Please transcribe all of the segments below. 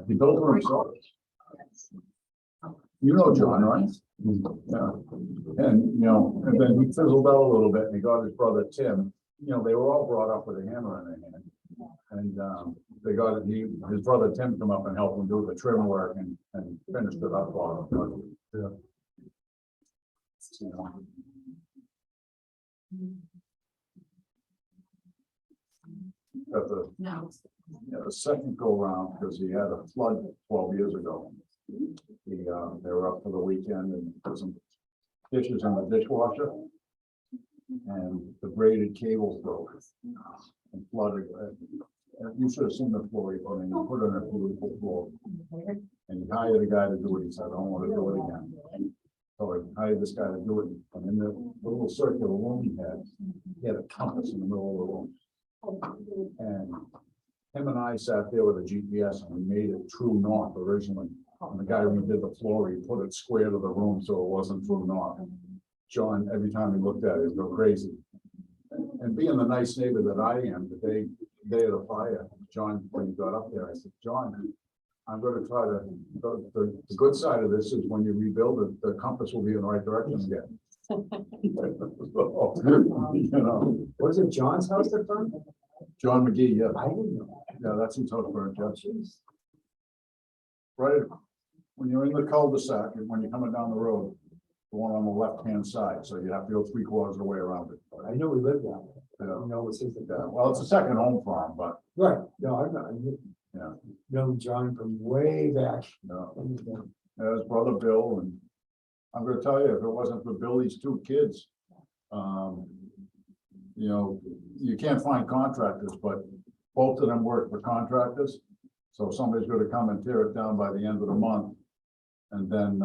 He built it himself. You know John, right? Yeah. And, you know, and then he fizzled out a little bit and he got his brother Tim. You know, they were all brought up with a hammer in their hand. And they got his brother Tim come up and help him do the trim work and finished it up for him. Yeah. You know. But the second go round, because he had a flood 12 years ago. They were up for the weekend and put some dishes in the dishwasher. And the braided cables broke and flooded. You should have seen the floor he put in. He put in a beautiful floor. And he hired a guy to do it. He said, I don't want to do it again. So I hired this guy to do it. And in the little circular room he had a compass in the middle of the room. And him and I sat there with a GPS and we made it true north originally. And the guy who did the floor, he put it square to the room so it wasn't true north. John, every time he looked at it, he'd go crazy. And being the nice neighbor that I am, the day of the fire, John, when he got up there, I said, John, I'm going to try to, the good side of this is when you rebuild it, the compass will be in the right direction again. You know, Was it John's house that burned? John McGee, yeah. I didn't know. Yeah, that's who's house burned, yeah. Jeez. Right, when you're in the cul-de-sac, and when you're coming down the road, the one on the left-hand side, so you have to go 3/4 of the way around it. I know we lived down there. Yeah. I know it was his. Yeah, well, it's a second home for him, but, Right, no, I've not, yeah, known John from way back. no. Yeah, his brother Bill, and I'm gonna tell you, if it wasn't for Billy's two kids, you know, you can't find contractors, but both of them work for contractors. So somebody's gonna come and tear it down by the end of the month. And then,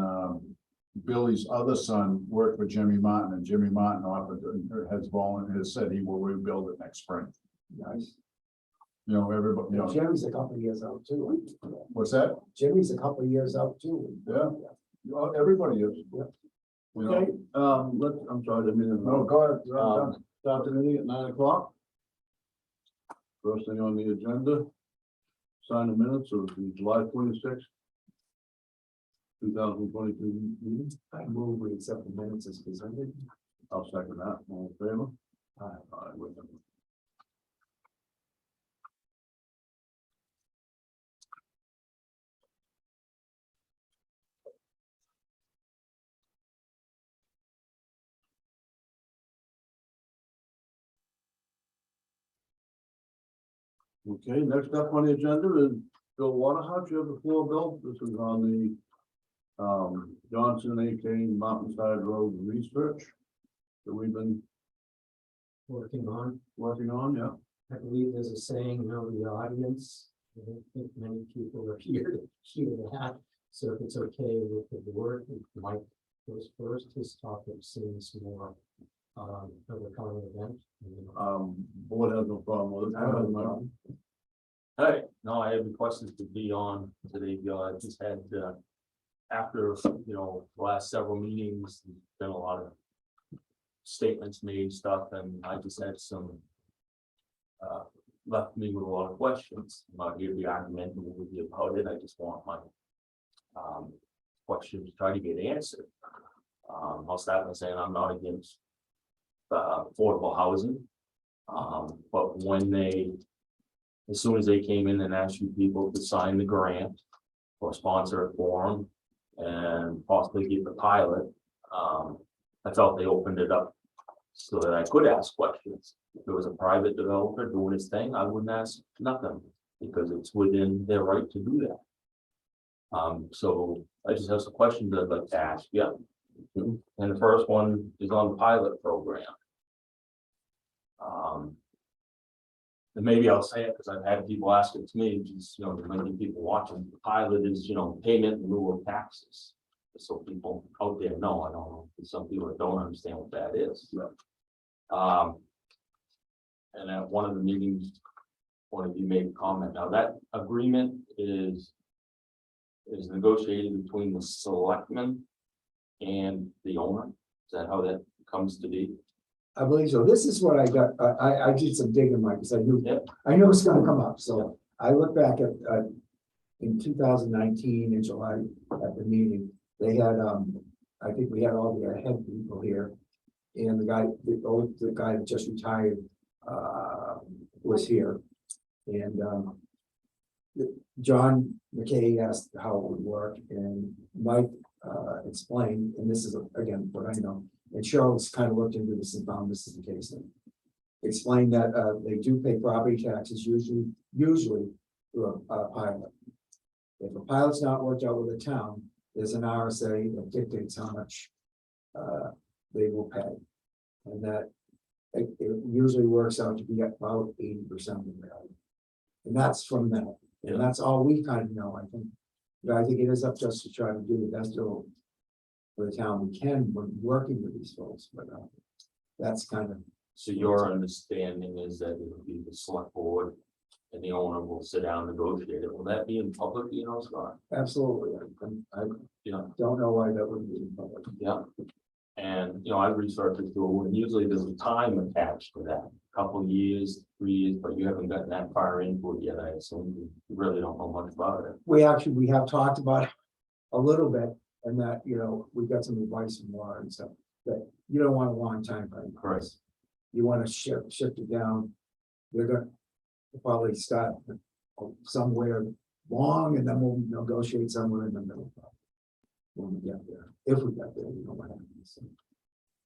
Billy's other son worked for Jimmy Martin, and Jimmy Martin has said he will rebuild it next spring. Nice. You know, everybody, you know, Jimmy's a couple of years out too. what's that? Jimmy's a couple of years out too. Yeah. Well, everybody is. Yeah. You know? Okay, I'm sorry, I didn't mean to. No, go ahead. Start the meeting at 9 o'clock. First thing on the agenda, sign the minutes of the July 26th, 2022 meeting. I move we accept the minutes as presented. I'll second that. All in favor? Aye. Aye, with them. Okay, next up on the agenda is Bill Waterhouse. You have the floor, Bill. This is on the Johnson A.K. Mountainside Road research that we've been Working on, yeah. I believe there's a saying, you know, the audience, I don't think many people are here to hear that. So if it's okay with the board, Mike goes first, his topic seems more of a common event. Board has no problem with it. I don't have a problem. Hey, no, I have requested to be on today. I just had, after, you know, the last several meetings, there's been a lot of statements made, stuff, and I just had some, left me with a lot of questions. I'm not here to be argumentative with you about it. I just want my, questions, try to get answered. I'll start by saying I'm not against, affordable housing. But when as soon as they came in and asked you people to sign the grant or sponsor a forum and possibly get the pilot, I felt they opened it up so that I could ask questions. If it was a private developer doing his thing, I wouldn't ask nothing because it's within their right to do that. So I just have some questions I'd like to ask. Yeah. And the first one is on the pilot program. And maybe I'll say it because I've had people ask it to me, just, you know, there might be people watching. The pilot is, you know, payment in lieu of taxes. So people out there know, I don't know, some people that don't understand what that is. Right. And at one of the meetings, one of you made a comment. Now that agreement is negotiated between the selectmen and the owner. Is that how that comes to be? I believe so. This is what I got. I did some digging, Mike, because I knew Yep. I knew it's gonna come up. So I look back at in 2019 in July at the meeting, they had, I think we had all the head people here. And the guy that just retired, was here. And, John McKay asked how it would work, and Mike, explained, and this is again, what I know, and Cheryl's kind of looked into this and found this is the case. And explained that, they do pay property taxes usually through a pilot. If a pilot's not worked out with the town, there's an RSA that dictates how much they will pay. And that it usually works out to be about 80% of the value. And that's from that. And that's all we kind of know, I think. But I think it is up to us to try to do the best for the town we can when working with these folks. But that's kind of. So your understanding is that it would be the select board and the owner will sit down and negotiate it. Will that be in public, Scott? Absolutely. I Yeah. don't know why that would be in public. Yeah. And, I've researched it too, and usually there's a time attached to that, couple years, 3 years, but you haven't gotten that far into it yet, I assume. You really don't know much about it. We have talked about it a little bit, and that, we got some advice from Laura and stuff, that you don't want a long time frame. Correct. You want to shift it down. We're gonna probably start somewhere long, and then we'll negotiate somewhere in the middle. When we get there, if we get there, what happens.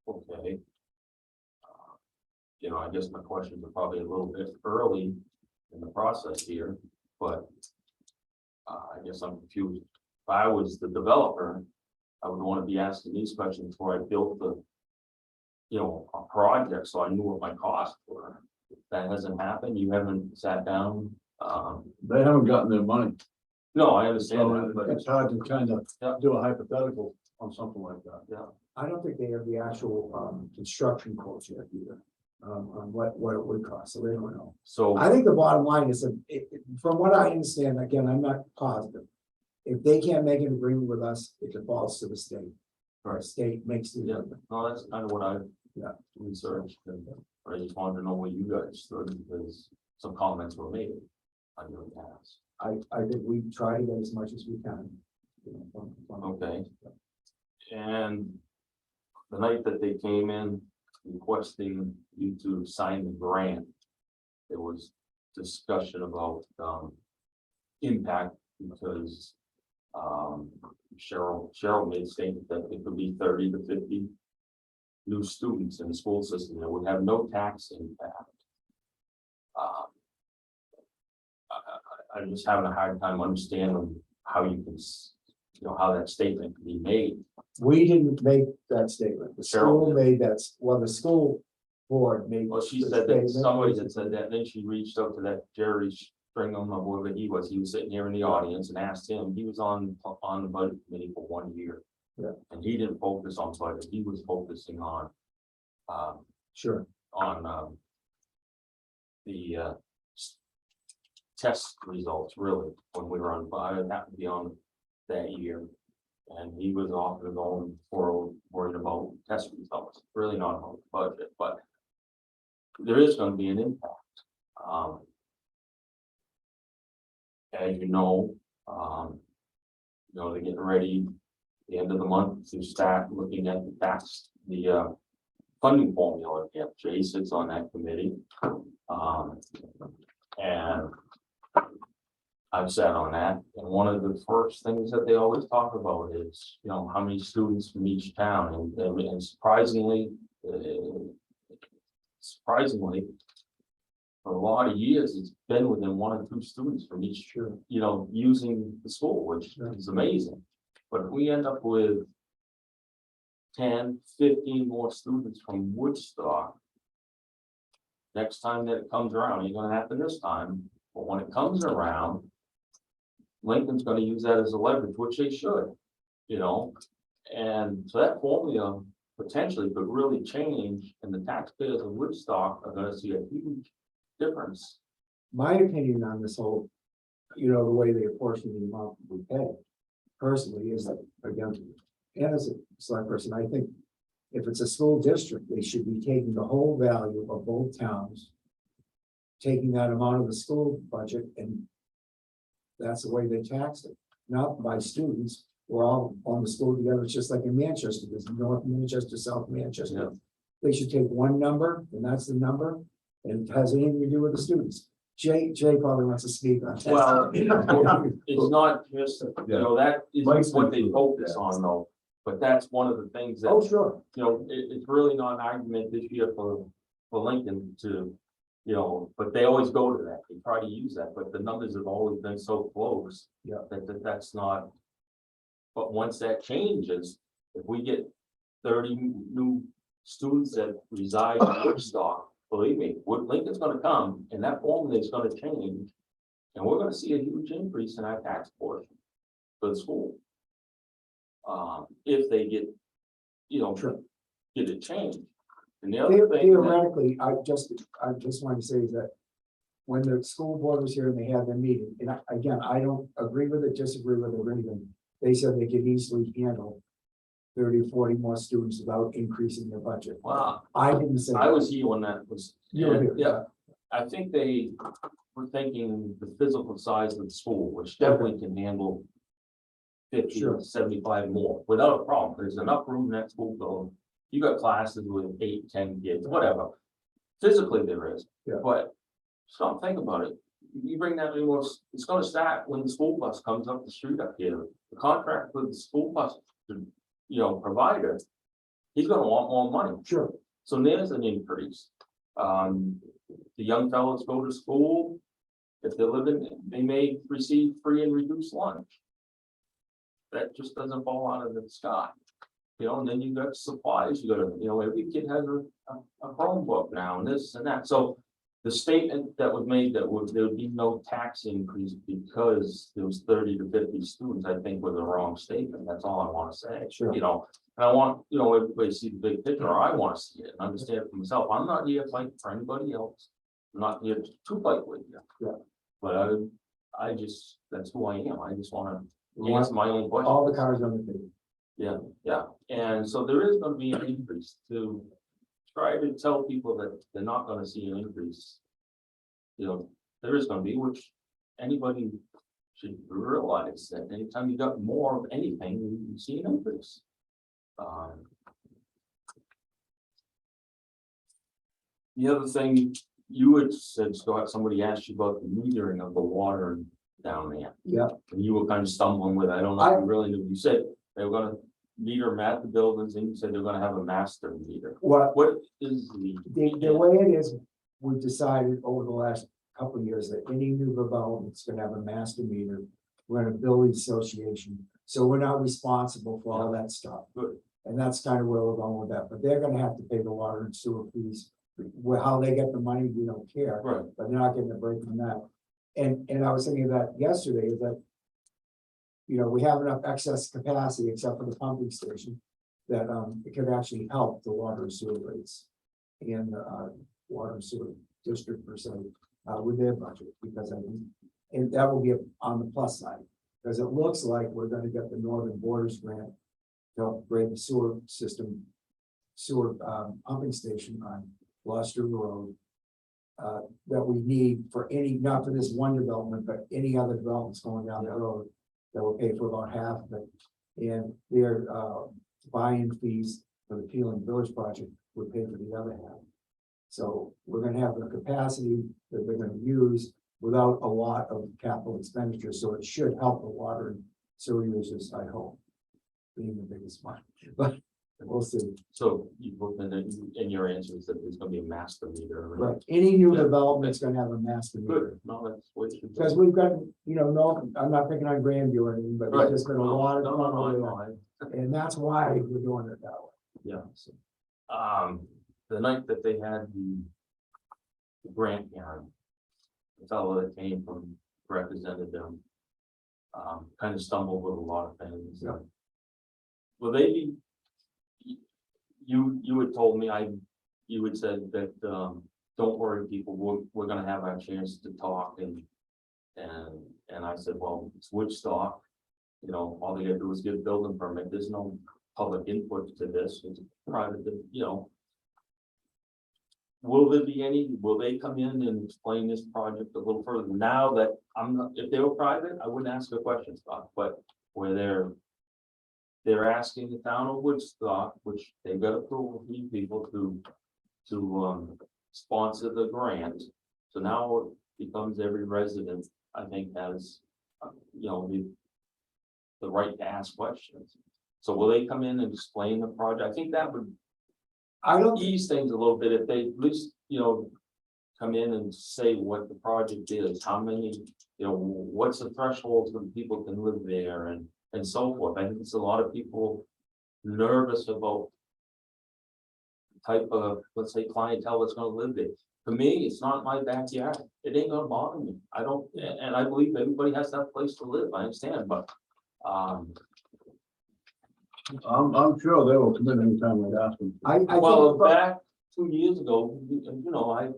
Okay. I guess my questions are probably a little bit early in the process here, but I guess I'm confused. If I was the developer, I would want to be asking these questions before I built a project, so I knew what my costs were. If that hasn't happened, you haven't sat down. They haven't gotten their money, No, I understand that, but but it's hard to kind of Yeah. do a hypothetical on something like that. I don't think they have the actual construction quotes yet either, on what it would cost, so they don't know. so. I think the bottom line is that, from what I understand, again, I'm not positive. If they can't make an agreement with us, it defaults to the state. Or Right. state makes the Yeah, agreement. no, that's kind of what I Yeah. researched, and I just wanted to know where you guys stood, because some comments were made on your past. I think we try to get as much as we can. From. Okay. And the night that they came in requesting you to sign the grant, there was discussion about impact, because Cheryl made a statement that it could be 30 to 50 new students in the school system that would have no tax impact. I'm just having a hard time understanding how you can, how that statement can be made. We didn't make that statement. The Cheryl school made that, the school board made. Well, she the said that statement. somebody had said that, then she reached out to that Jerry Stringham, or whoever he was sitting here in the audience, and asked him, he was on the budget committee for 1 year. Yeah. And he didn't focus on budget, he was focusing on, Sure. the test results, really, when we were on, I happened to be on that year. And he was off his own for worried about test results, really not about the budget, but there is going to be an impact. As you know, they're getting ready at the end of the month to start looking at the funding formula. Yeah, Jay sits on that committee. And I've sat on that, and one of the first things that they always talk about is, how many students from each town, and surprisingly, for a lot of years, it's been within 1 or 2 students from each, using the school, which is amazing. But if we end up with 10, 15 more students from Woodstock, next time that it comes around, ain't gonna happen this time, but when it comes around, Lincoln's gonna use that as a leverage, which they should, and so that formula potentially could really change, and the taxpayers of Woodstock are gonna see a huge difference. My opinion on this whole, the way they apportion the amount we pay, personally, is that, again, and as a select person, I think if it's a school district, they should be taking the whole value of both towns, taking that amount of the school budget and That's the way they tax it, not by students. We're all on the school together. It's just like in Manchester, there's North Manchester, South Manchester. Yeah. They should take one number, and that's the number, and it has anything to do with the students. Jay probably wants to speak on that. Well, it's not just, you know, that Mike's is what they been- focus on though. But that's one of the things Oh, that, sure, you know, it's really not an argument this year for Lincoln to, you know, but they always go to that. They try to use that, but the numbers have always been so close. Yeah. That's not. But once that changes, if we get 30 new students that reside in Woodstock, believe me, Lincoln's gonna come and that formula is gonna change. And we're gonna see a huge increase in our tax portion for the school. If they get, you know, Sure. get it changed. And the other thing. theoretically, I just wanted to say is that when the school board was here and they had their meeting, and again, I don't agree with it, disagree with it, or anything. They said they could easily handle 30, 40 more students without increasing their budget. Wow, I didn't say. I was here when that was. You were here. Yeah, I think they were thinking the physical size of the school, which definitely can handle 50, Sure. 75 more without a problem. There's enough room in that school building. You got classes with 8, 10 kids, whatever. Physically there is, Yeah. but stop, think about it. You bring that many more, it's gonna start when the school bus comes up the street up here. The contract with the school bus, you know, provider, he's gonna want more money. Sure, So there's an increase. The young fellows go to school. If they're living, they may receive free and reduced lunch. That just doesn't fall out of the sky. You know, and then you got supplies, you gotta, you know, every kid has a Chromebook now and this and that. So the statement that was made that there would be no tax increase because there was 30 to 50 students, I think was a wrong statement. That's all I wanna say. Sure. You know, and I want, you know, everybody to see the big picture, or I wanna see it and understand it for myself. I'm not here fighting for anybody else. I'm not here to fight with you. Yeah. But I just, that's who I am. I just wanna we answer want my own question. all the cards on the table. Yeah, and so there is gonna be an increase to try to tell people that they're not gonna see an increase. You know, there is gonna be, which anybody should realize that anytime you got more of anything, you see an increase. The other thing you had said, Scott, somebody asked you about the metering of the water down there. Yeah. And you were kind of stumbling with, I don't know if you really knew, you said they were gonna meter them at the buildings, and you said they're gonna have a master meter. What, What is the way it is, we've decided over the last couple of years that any new development's gonna have a master meter. We're in a building association, so we're not responsible for all that stuff. Good. And that's kind of where we're going with that, but they're gonna have to pay the water and sewer fees. How they get the money, we don't care, Right, but they're not getting a break from that. And I was thinking that yesterday, is that you know, we have enough excess capacity except for the pumping station, that it could actually help the water and sewer rates. And water and sewer district per se, with their budget, because and that will be on the plus side. Because it looks like we're gonna get the Northern Borders grant to upgrade the sewer system, sewer pumping station on Gloucester Road. That we need for any, not for this one development, but any other developments going down the road. That will pay for about half of it, and their buy-in fees for the Peeling Village project would pay for the other half. So we're gonna have the capacity that they're gonna use without a lot of capital expenditure, so it should help the water and sewer users, I hope. Being the biggest one, but we'll see. so you put in your answer is that there's gonna be a master meter. Right, any new Yeah. development's gonna have a master meter. Good, no, that's what you. Because we've got, you know, no, I'm not picking on Grandview or anything, but Right. there's just been a lot of. No, And that's why we're doing it that way. yeah. So, the night that they had the grant hearing, the fellow that came from represented them, kind of stumbled with a lot of things. Yeah. Will they be? You had told me, you had said that, don't worry, people, we're gonna have our chance to talk and I said, well, it's Woodstock. You know, all they gotta do is get a building permit. There's no public input to this. It's private, you know. will there be any, will they come in and explain this project a little further? Now that I'm not, if they were private, I wouldn't ask a question, Scott, but where they're asking the town of Woodstock, which they've got approval from you people to sponsor the grant. So now it becomes every resident, I think, has, the right to ask questions. So will they come in and explain the project? I think that would I don't, ease things a little bit if they at least, come in and say what the project is, how many, what's the threshold so that people can live there and so forth. I think it's a lot of people nervous about the type of, let's say, clientele that's gonna live there. For me, it's not my backyard. It ain't gonna bother me. I don't, and I believe everybody has that place to live. I understand, but, I'm sure they will come in anytime we ask them. I well, think, back 2 years ago,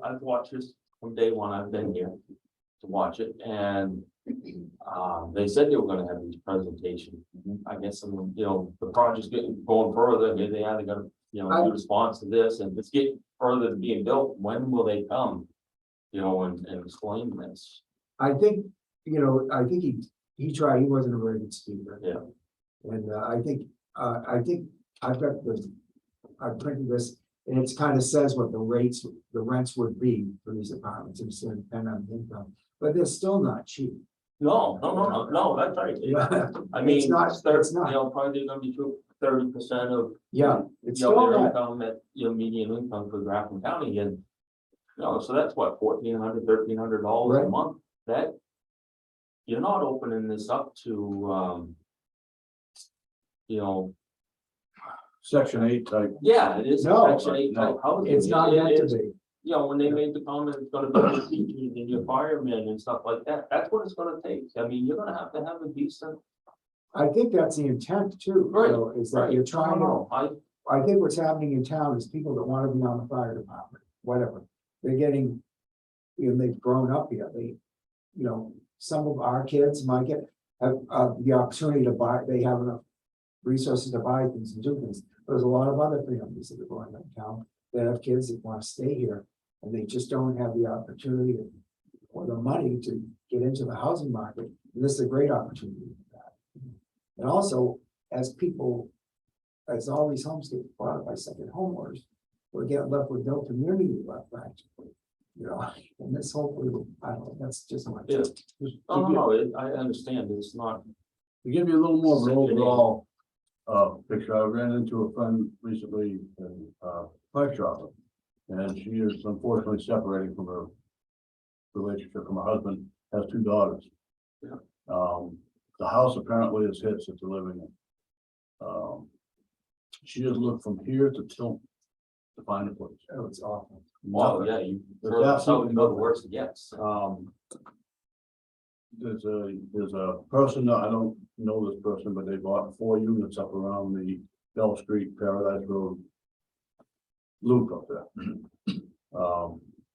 I've watched this from day one. I've been here to watch it, and they said they were gonna have these presentations. I guess the project's going further. Maybe they either gonna, in response to this, and it's getting further to being built. When will they come? And explain this. I think, I think he tried, he wasn't a very good speaker. Yeah. And I think I've got I printed this, and it's kind of says what the rents would be for these apartments. It's gonna depend on the income, but they're still not cheap. No, that's right. Yeah, I mean, It's not- it's not. probably gonna be 30% of yeah, it's still their not, income at median income for Grafton County, and so that's what, $1,400, $1,300 a Right. month. That you're not opening this up to Section 8 type. yeah, it is No, Section 8 type no, housing. it's not It meant to is, be. when they made the comment, it's gonna be your teachers and your firemen and stuff like that. That's what it's gonna take. I mean, you're gonna have to have a decent. I think that's the intent too, Right, is that you're trying to, I I think what's happening in town is people that want to be on the fire department, whatever, they're getting, they've grown up here, some of our kids, my kid, have, the opportunity to buy, they have enough resources to buy things and do things. There's a lot of other families that are going in town that have kids that want to stay here, and they just don't have the opportunity or the money to get into the housing market. And this is a great opportunity for that. And also, as all these homes get bought up by second homeowners, we're getting left with no community left, practically. And this hopefully, I don't know, that's just my. Yeah. No, I understand. It's not. To give you a little more of an overall picture, I ran into a friend recently in pipe shopper, and she is unfortunately separating from her relationship from her husband, has 2 daughters. Yeah. The house apparently is his that they're living in. She has looked from here to Tilton to find a place. Oh, it's awful. Well, Nothing. yeah, you There's further absolutely south, the nothing. worse it gets. There's a person, I don't know this person, but they bought 4 units up around the Bell Street, Paradise Road loop up there.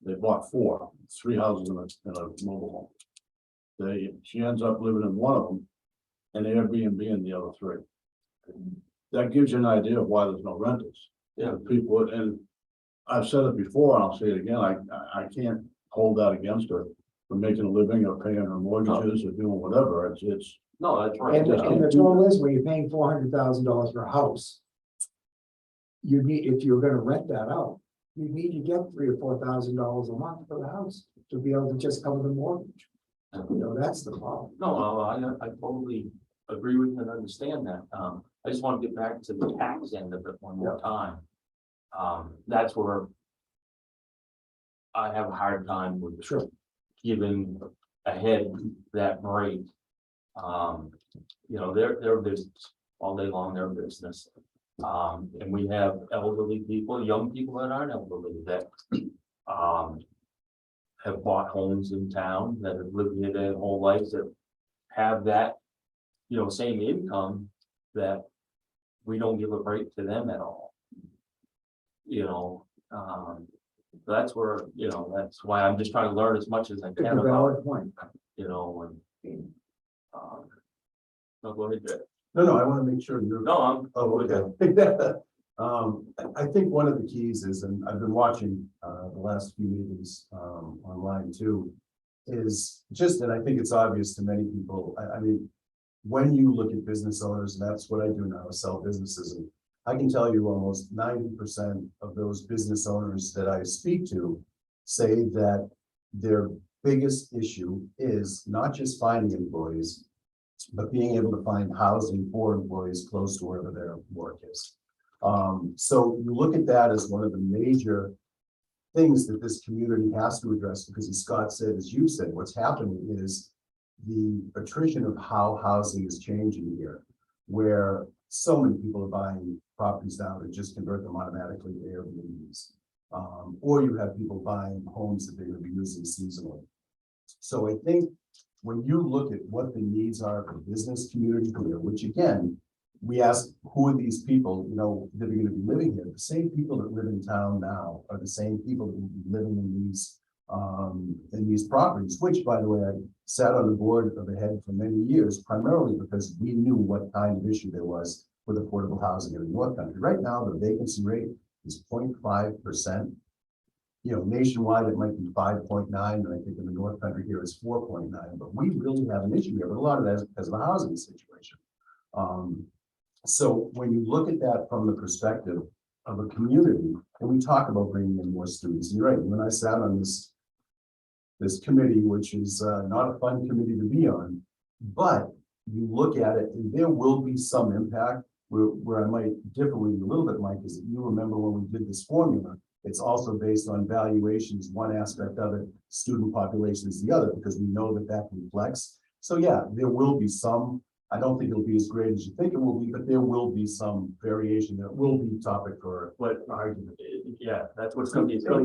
They bought 4, 3 houses in a mobile home. She ends up living in one of them and Airbnb in the other 3. That gives you an idea of why there's no renters. Yeah. People, and I've said it before, and I'll say it again, I can't hold that against her for making a living or paying her mortgages or doing whatever. It's No, that's right. And the total is, when you're paying $400,000 for a house, you need, if you're gonna rent that out, you need to get $3,000 or $4,000 a month for the house to be able to just cover the mortgage. That's the problem. No, I totally agree with you and understand that. I just want to get back to the tax end of it one more time. That's where I have a hard time with giving ahead that break. Their business all day long, their business. And we have elderly people, young people that aren't elderly that have bought homes in town, that have lived here their whole lives, that have that, same income, that we don't give a break to them at all. That's where, that's why I'm just trying to learn as much as I It's can a about, valid point. no, go ahead, Jack. No, I want to make sure you're. No, I'm. Oh, okay. I think one of the keys is, and I've been watching, the last few meetings, online too, is just, and I think it's obvious to many people, I mean, when you look at business owners, and that's what I do now, sell businesses, and I can tell you almost 90% of those business owners that I speak to say that their biggest issue is not just finding employees, but being able to find housing for employees close to wherever their work is. So you look at that as one of the major things that this community has to address, because as Scott said, as you said, what's happening is the attrition of how housing is changing here, where so many people are buying properties now that just convert them automatically to Airbnbs. Or you have people buying homes that they're going to be using seasonally. So I think when you look at what the needs are for the business community here, which again, we ask, who are these people, you know, that are going to be living here? The same people that live in town now are the same people that will be living in these properties, which, by the way, I sat on the board of the head for many years, primarily because we knew what kind of issue there was with affordable housing in the North Country. Right now, the vacancy rate is 0.5%. You know, nationwide, it might be 5.9, and I think in the North Country here it's 4.9, but we really have an issue here, but a lot of that is because of the housing situation. So when you look at that from the perspective of a community, and we talk about bringing in more students, and you're right, when I sat on this committee, which is not a fun committee to be on, but you look at it, and there will be some impact. Where I might differ with you a little bit, Mike, is that you remember when we did this formula, it's also based on valuations, one aspect of it, student population is the other, because we know that that can flex. So yeah, there will be some. I don't think it'll be as great as you think it will be, but there will be some variation. That will be topic for But argument. yeah, that's what's gonna be, it's gonna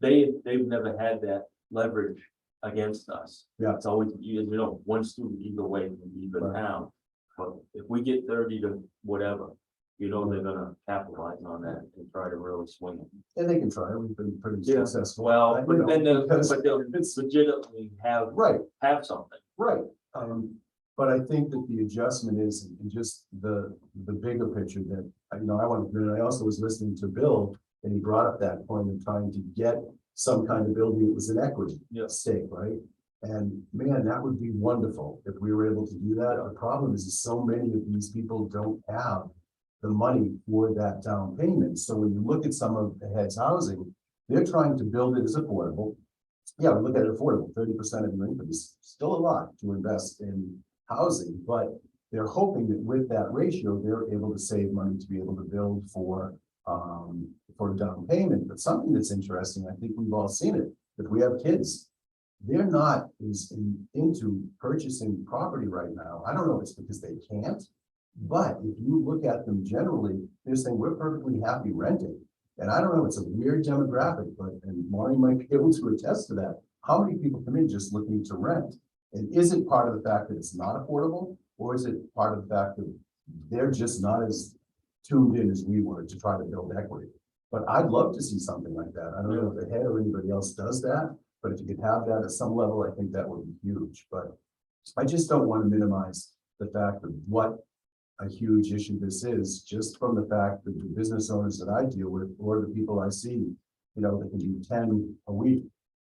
give, they've never had that leverage against us. Yeah. It's always, you know, one student either way can be the Right. town. But if we get 30 to whatever, you know, they're gonna capitalize on that and try to really swing it. And they can try. We've been pretty Yeah. successful. Well, You but know, then because they'll it's legitimately right. have something. Right, but I think that the adjustment is in just the bigger picture that, you know, I want to, and I also was listening to Bill, and he brought up that point of trying to get some kind of building that was an equity Yeah. stake, right? And man, that would be wonderful if we were able to do that. The problem is so many of these people don't have the money for that down payment. So when you look at some of the heads housing, they're trying to build it as affordable. Yeah, we look at it affordable, 30% of your income is still a lot to invest in housing, but they're hoping that with that ratio, they're able to save money to be able to build for down payment. But something that's interesting, I think we've all seen it, if we have kids, they're not into purchasing property right now. I don't know if it's because they can't, but if you look at them generally, they're saying we're perfectly happy renting. And I don't know, it's a weird demographic, but, and Maureen might be able to attest to that. How many people come in just looking to rent? And is it part of the fact that it's not affordable? Or is it part of the fact that they're just not as tuned in as we were to try to build equity? But I'd love to see something like that. I don't know if the head or anybody else does that, but if you could have that at some level, I think that would be huge. But I just don't want to minimize the fact of what a huge issue this is, just from the fact that the business owners that I deal with, or the people I see, you know, that can be 10 a week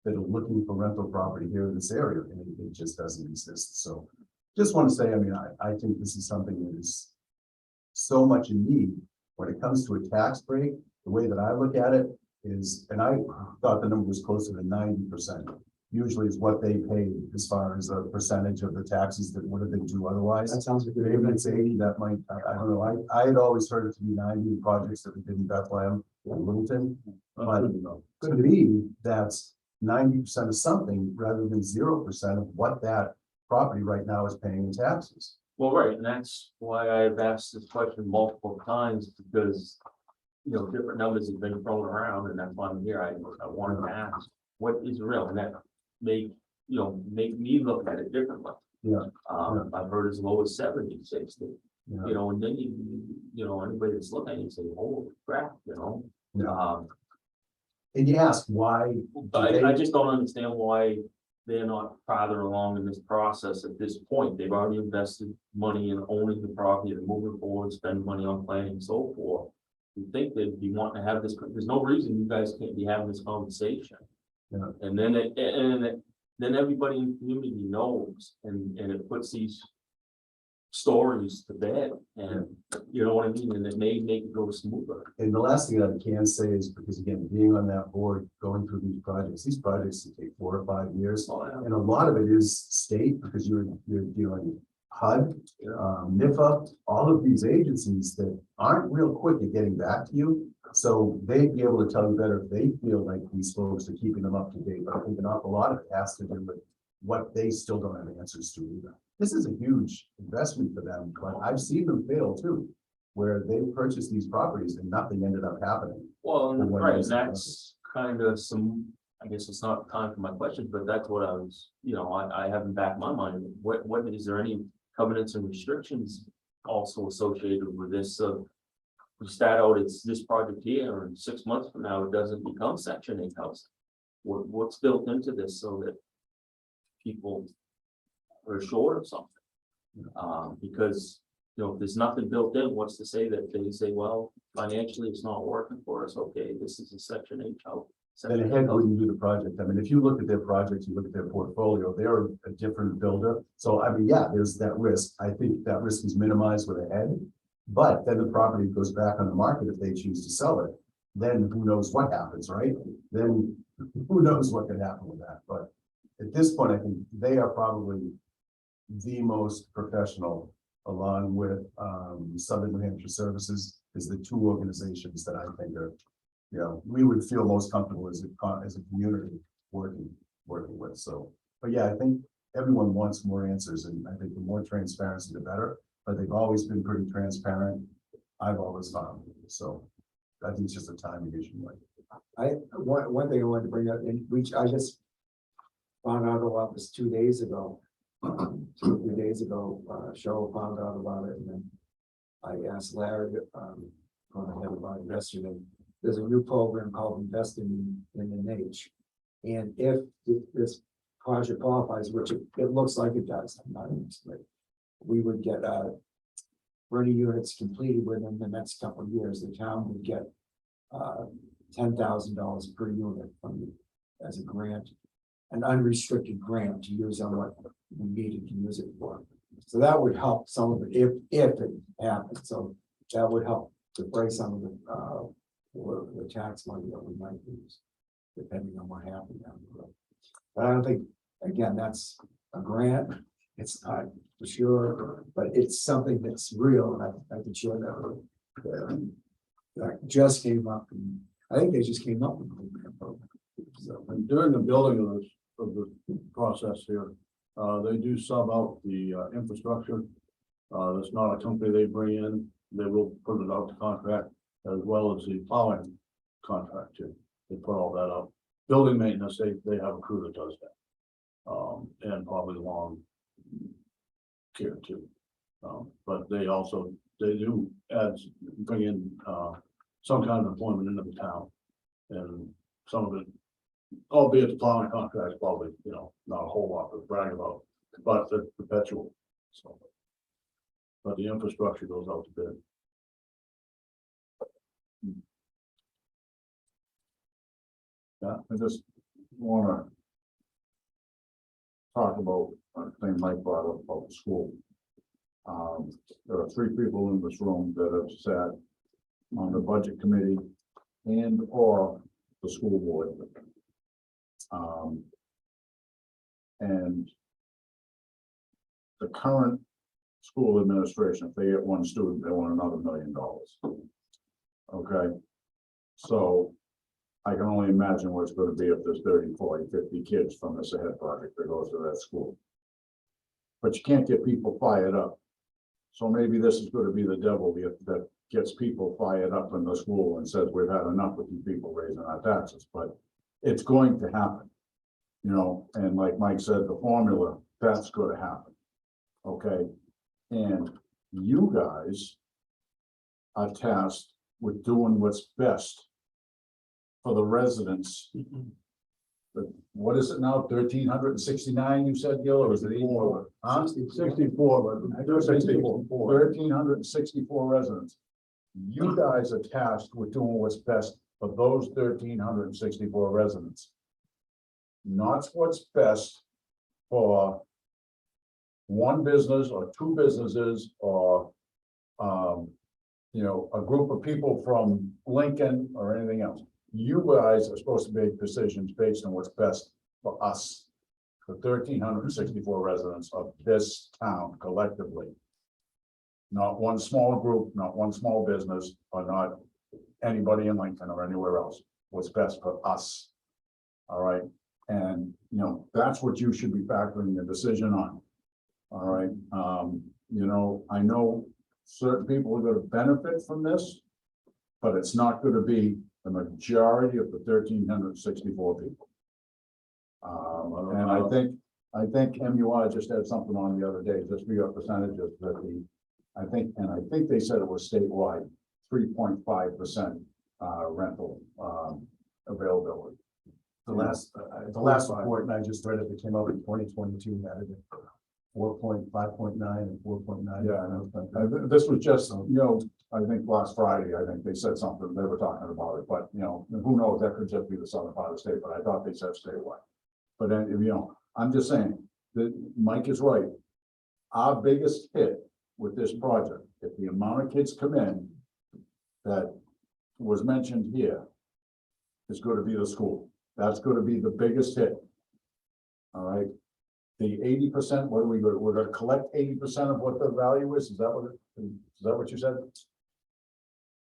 that are looking for rental property here in this area, and it just doesn't exist. So just want to say, I mean, I think this is something that is so much in need when it comes to a tax break. The way that I look at it is, and I thought the number was closer to 90%. Usually is what they pay as far as a percentage of the taxes that would have been due otherwise. That sounds like a Maybe good it's 80, that might, I don't know. I had always heard it to be 90 in projects that we did in Bethlehem and Littleton. But to me, that's 90% of something rather than 0% of what that property right now is paying in taxes. Well, right, and that's why I've asked this question multiple times, because, you know, different numbers have been thrown around, and that's why I'm here. I wanted to ask, what is real? And that make me look at it differently. Yeah. I've heard as low as 70, 60, Yeah. you know, and then you know, anybody that's looking at it, you say, holy crap, you know. Yeah. And you ask why? I just don't understand why they're not farther along in this process at this point. They've already invested money in owning the property and moving forward, spend money on planning and so forth. You think they'd be wanting to have this, there's no reason you guys can't be having this conversation. Yeah. And then then everybody in the community knows, and it puts these stories to bed, and you know what I mean, and it may make it go smoother. And the last thing I can say is, because again, being on that board, going through these projects can take 4 or 5 years. And a lot of it is state, because you're dealing HUD, NIFA, all of these agencies that aren't real quick at getting back to you. So they'd be able to tell you better if they feel like these folks are keeping them up to date. But I think an awful lot of it has to do with what they still don't have answers to either. This is a huge investment for them, but I've seen them fail too, where they purchased these properties and nothing ended up happening. Well, And what right, and is it? that's kind of I guess it's not time for my questions, but that's what I was, I have in back of my mind. What is there any covenants and restrictions also associated with this? We start out, it's this project here, and 6 months from now, it doesn't become Section 8 housing. What's built into this so that people are assured of something? Because, if there's nothing built in, what's to say that they say, well, financially, it's not working for us, okay, this is a Section 8 house. Then a head wouldn't do the project. I mean, if you look at their projects, you look at their portfolio, they're a different builder. So I mean, yeah, there's that risk. I think that risk is minimized with a head. But then the property goes back on the market if they choose to sell it. Then who knows what happens, right? Then who knows what could happen with that. But at this point, I think they are probably the most professional, along with Southern New Hampshire Services, is the two organizations that I think are, we would feel most comfortable as a community working with. So, but yeah, I think everyone wants more answers, and I think the more transparency, the better. But they've always been pretty transparent. I've always found. So I think it's just a timing issue. One thing I wanted to bring up, and which I just found out about this 2 days ago. 2 or 3 days ago, Cheryl found out about it, and then I asked Larry about it yesterday. There's a new program called Investing in NH. And if this project qualifies, which it looks like it does, I'm not interested, we would get for any units completed within the next couple of years, the town would get $10,000 per unit as a grant, an unrestricted grant to use on what we needed to use it for. So that would help some of it if it happened. So that would help defray some of the tax money that we might use, depending on what happened down the road. But I don't think, again, that's a grant. It's not for sure, but it's something that's real, and I can share that just came up, and I think they just came up with the program. So, And during the building of the process here, they do sub out the infrastructure. That's not a company they bring in. They will put it out to contract, as well as the plowing contract too. They put all that up. Building maintenance, they have a crew that does that. And probably lawn care too. But they do bring in some kind of employment into the town. And some of it, albeit the plowing contract is probably, not a whole lot to brag about, but it's perpetual. So, but the infrastructure goes out to bid. Yeah, I just wanna talk about a thing Mike brought up about the school. There are 3 people in this room that have sat on the budget committee and or the school board. And the current school administration, if they get 1 student, they want another $1 million. Okay, so I can only imagine what it's going to be if there's 30, 40, 50 kids from this ahead project that goes to that school. But you can't get people fired up. So maybe this is going to be the devil that gets people fired up in the school and says, we've had enough with you people raising our taxes, but it's going to happen. And like Mike said, the formula, that's going to happen. Okay. And you guys are tasked with doing what's best for the residents. But what is it now? 1,369, you said, Gil, or is it 84? Huh? 64, but 1,364 residents. You guys are tasked with doing what's best for those 1,364 residents. Not what's best for one business or two businesses or, you know, a group of people from Lincoln or anything else. You guys are supposed to make decisions based on what's best for us, the 1,364 residents of this town collectively. Not one small group, not one small business, or not anybody in Lincoln or anywhere else. What's best for us. All right, and you know, that's what you should be factoring your decision on. All right, you know, I know certain people are gonna benefit from this, but it's not gonna be the majority of the 1,364 people. And I think MUI just had something on the other day, just for your percentages, that I think they said it was statewide, 3.5% rental availability. The last report, and I just read it, that came out in 2022, added 4.5.9 and 4.9. Yeah, this was just, you know, I think last Friday, I think they said something, they were talking about it, but you know, who knows, that could just be the southern part of the state, but I thought they said statewide. But then, you know, I'm just saying that Mike is right. Our biggest hit with this project, if the amount of kids come in that was mentioned here, is going to be the school. That's going to be the biggest hit. All right. The 80%, what are we going to, we're going to collect 80% of what the value is? Is that what you said?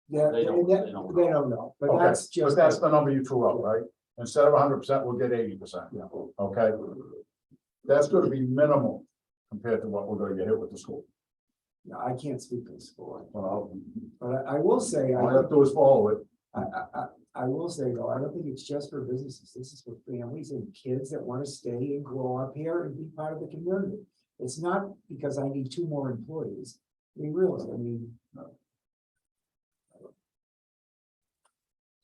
Yeah, They don't know, but Okay, that's just. but that's the number you threw out, right? Instead of 100%, we'll get 80%. Yeah. Okay. That's going to be minimal compared to what we're going to get hit with the school. Yeah, I can't speak to the school, Well, but I will say, all you have to do is follow it. I will say though, I don't think it's just for businesses. This is for families and kids that want to stay and grow up here and be part of the community. It's not because I need 2 more employees. We realize, I mean.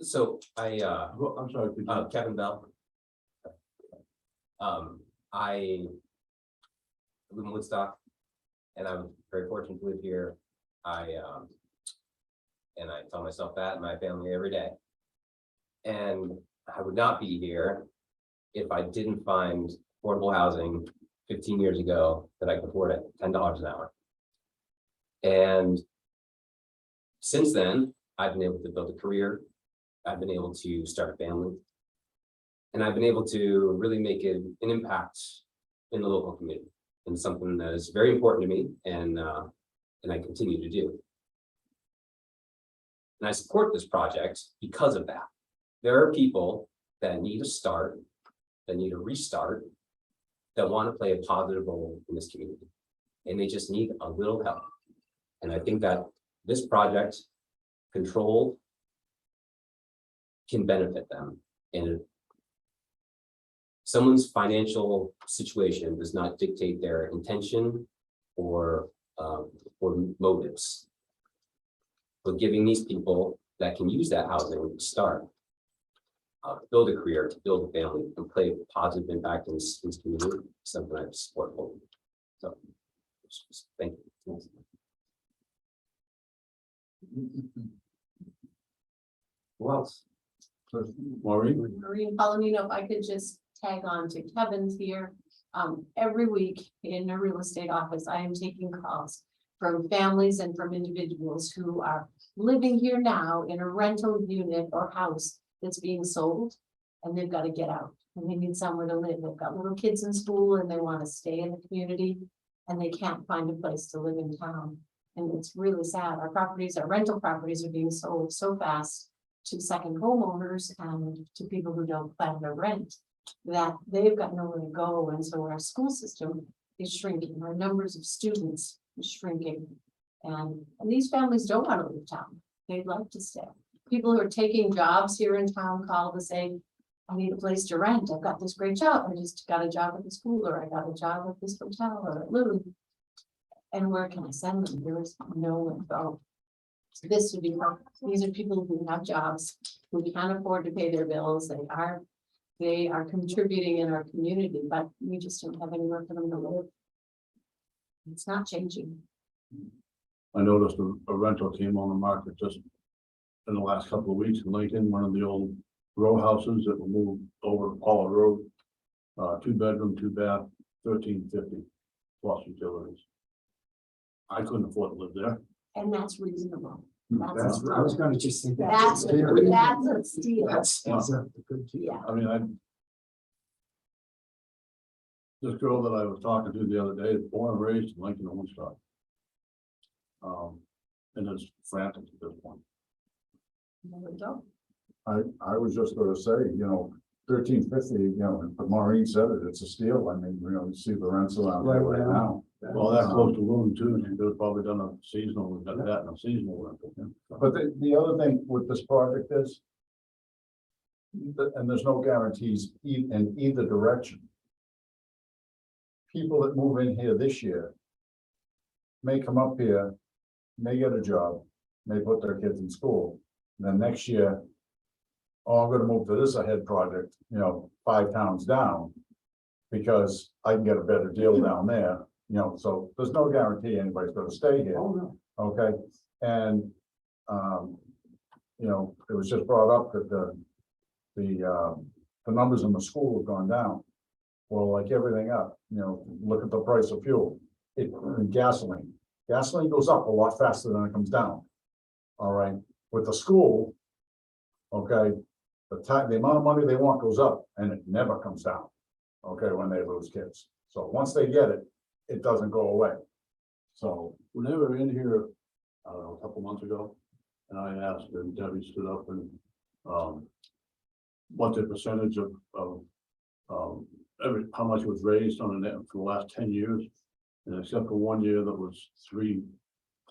So I'm sorry, could you- Kevin Bell. I live in Woodstock, and I'm very fortunate to live here. And I tell myself that and my family every day. And I would not be here if I didn't find affordable housing 15 years ago that I could afford at $10 an hour. And since then, I've been able to build a career. I've been able to start a family. And I've been able to really make an impact in the local community, and something that is very important to me, and I continue to do. And I support this project because of that. There are people that need a start, that need a restart, that want to play a positive role in this community, and they just need a little help. And I think that this project, controlled, can benefit them. And someone's financial situation does not dictate their intention or motives. But giving these people that can use that housing to start, build a career, to build a family, and play a positive impact in this community, something I support fully. So, thank you. Who else? Maureen? Maureen Palomino, if I could just tag on to Kevin's here. Every week in a real estate office, I am taking calls from families and from individuals who are living here now in a rental unit or house that's being sold, and they've got to get out and they need somewhere to live. They've got little kids in school and they want to stay in the community, and they can't find a place to live in town. And it's really sad. Our properties, our rental properties are being sold so fast to second homeowners and to people who don't plan to rent, that they've got nowhere to go. And so our school system is shrinking. Our numbers of students is shrinking. And these families don't want to leave town. They'd like to stay. People who are taking jobs here in town call to say, I need a place to rent. I've got this great job. I just got a job at the school, or I got a job at this hotel or at Lily. And where can I send them? There is nowhere to go. So this would be, these are people who have jobs, who can't afford to pay their bills. They are contributing in our community, but we just don't have anywhere for them to live. It's not changing. I noticed a rental came on the market just in the last couple of weeks in Lincoln, one of the old row houses that were moved over Paula Road. 2-bedroom, 2-bath, $1350 plus utilities. I couldn't afford to live there. And that's reasonable. That's, I was gonna just say that. That's a steal. That's a good deal. Yeah. I mean, this girl that I was talking to the other day, is born and raised in Lincoln and Woodstock. And is frantic at this point. There we go. I was just gonna say, you know, $13.50, but Maureen said it, it's a steal. I mean, you know, you see the rents around there right now. Well, that close to Loon too, and they've probably done a seasonal, we've got that in a seasonal rental. But the other thing with this project is, and there's no guarantees in either direction. People that move in here this year may come up here, may get a job, may put their kids in school. Then next year, oh, I'm gonna move to this ahead project, you know, 5 towns down, because I can get a better deal down there, you know, so there's no guarantee anybody's gonna stay here. Oh, no. Okay, and, you know, it was just brought up that the numbers in the school have gone down. Well, like everything up, you know, look at the price of fuel, gasoline goes up a lot faster than it comes down. All right, with the school, okay, the amount of money they want goes up and it never comes down. Okay, when they lose kids, so once they get it, it doesn't go away. So When they were in here, I don't know, a couple months ago, and I asked, and Debbie stood up and, what the percentage of how much was raised on the net for the last 10 years. And except for 1 year that was 3.5%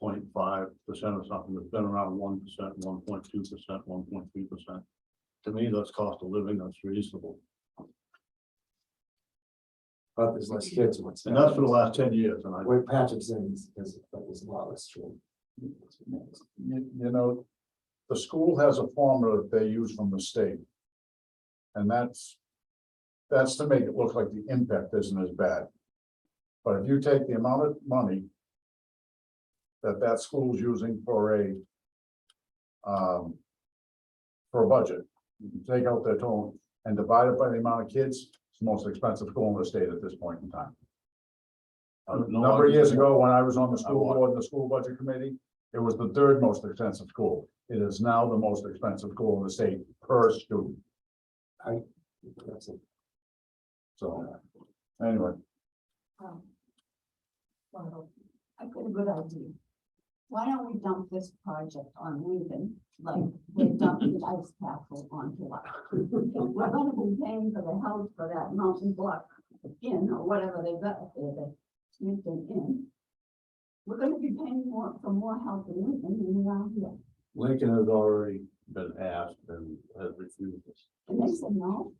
or something, it's been around 1%, 1.2%, 1.3%. To me, that's cost of living, that's reasonable. But there's less kids. What's And that's for the last 10 years, and I, What Patrick's saying is because that was a lot less true. you know, the school has a formula that they use from the state. And that's to make it look like the impact isn't as bad. But if you take the amount of money that school's using for a budget, you take out their total and divide it by the amount of kids, it's the most expensive school in the state at this point in time. A number of years ago, when I was on the school board and the school budget committee, it was the 3rd most expensive school. It is now the most expensive school in the state per student. That's it. So, anyway, Well, I've got a good idea. Why don't we dump this project on Lincoln, like they dumped the ice castle onto us? We're gonna be paying for the house for that mountain block inn or whatever they got up there, the Smithton Inn. We're gonna be paying more for more help in Lincoln than we are here. Lincoln has already been asked and has refused this. And they said no.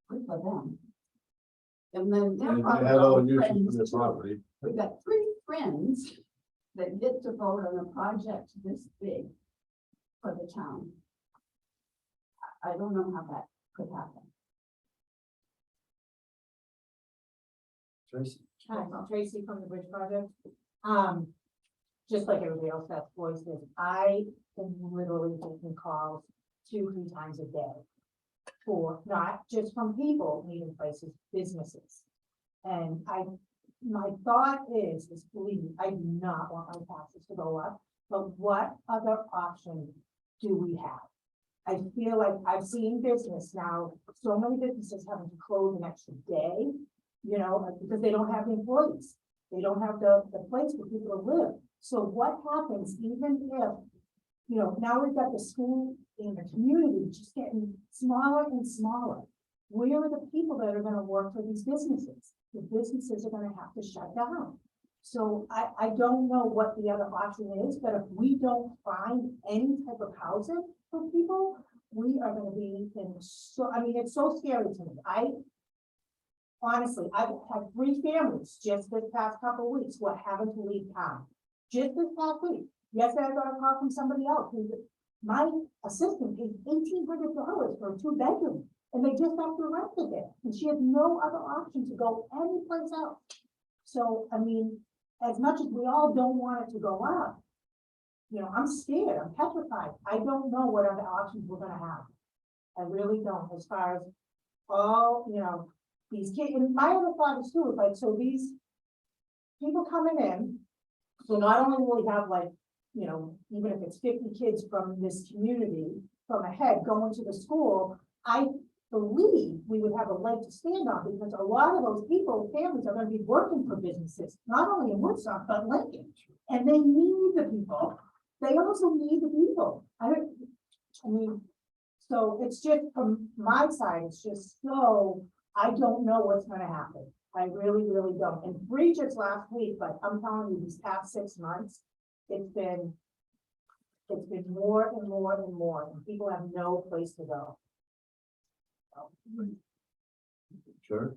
Good for them. And then They they're had other uses friends for their too. property. We've got 3 friends that get to vote on a project this big for the town. I don't know how that could happen. Tracy. Hi, I'm Tracy from the Bridge Project. Just like everybody else that's voices, I am literally taking calls 2-3 times a day. For not just from people needing places, businesses. And my thought is believe me, I do not want my taxes to go up, but what other option do we have? I feel like I've seen business now, so many businesses having to close an extra day, you know, because they don't have the employees. They don't have the place for people to live. So what happens even if, you know, now we've got the school in the community just getting smaller and smaller. Where are the people that are gonna work for these businesses? The businesses are gonna have to shut down. So I don't know what the other option is, but if we don't find any type of housing for people, we are gonna be in so, I mean, it's so scary to me. Honestly, I've had 3 families just this past couple of weeks who are having to leave town. Just this past week. Yesterday I got a call from somebody else who, my assistant paid $1,800 for a 2-bedroom. And they just have to rent it there. And she had no other option to go anyplace else. So, I mean, as much as we all don't want it to go up, you know, I'm scared, I'm petrified. I don't know what other options we're gonna have. I really don't, as far as all, you know, these kids, and my other thought is too, like, so these people coming in, so not only will we have like, you know, even if it's 50 kids from this community, from ahead going to the school, I believe we would have a leg to stand on, because a lot of those people, families are gonna be working for businesses, not only in Woodstock, but Lincoln. And they need the people. They also need the people. I mean, so it's just from my side, it's just so, I don't know what's gonna happen. I really, really don't. And 3 just last week, but I'm telling you, these past 6 months, it's been more and more and more, and people have no place to go. Sure.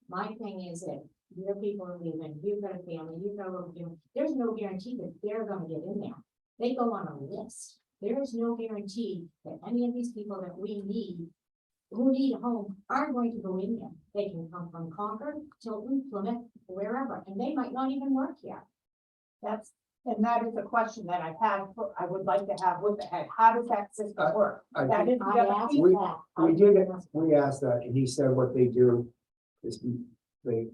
My thing is that your people are leaving, you've got a family, you've got a little family, there's no guarantee that they're gonna get in there. They go on a list. There is no guarantee that any of these people that we need, who need a home, are going to go in there. They can come from Concord, Tilton, Plymouth, wherever, and they might not even work here. And that is a question that I've had, I would like to have with the head. How does that system work? That is the I other asked piece. that. We did it, we asked that, and he said what they do is they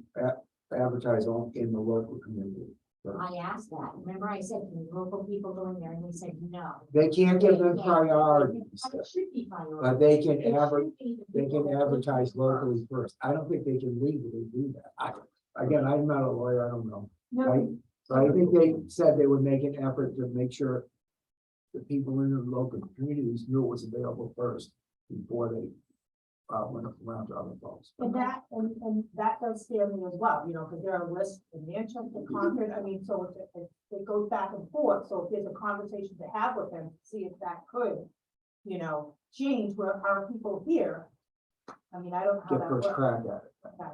advertise on in the local community. I asked that. Remember I said, can local people go in there? And he said, no. They can't give them They can't. priority, It should be priority. but they can It should be the they people can that advertise live there locally first. I don't think they can legally do that. Again, I'm not a lawyer, I don't know. Right? But I think they said they would make an effort to make sure the people in the local communities knew what was available first before they went around to other folks. And that does scare me as well, you know, because there are lists in Manchester, Concord, I mean, so it goes back and forth, so if there's a conversation to have with them, see if that could, you know, change where our people here. I mean, I don't know how Get that first works. crack at it. Okay.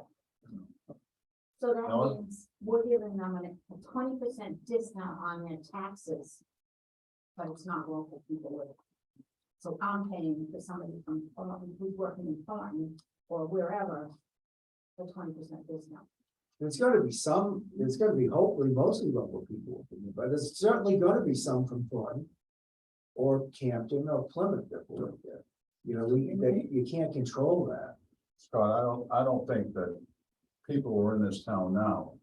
So that Ellen? means we're giving them a 20% discount on their taxes. But it's not local people with it. So I'm paying for somebody from, who's working in farm or wherever, a 20% discount. There's gonna be some, there's gonna be hopefully mostly local people, but there's certainly gonna be some from Thornton. Or Campton or Plymouth that work there. You know, you can't control that. Scott, I don't think that people who are in this town now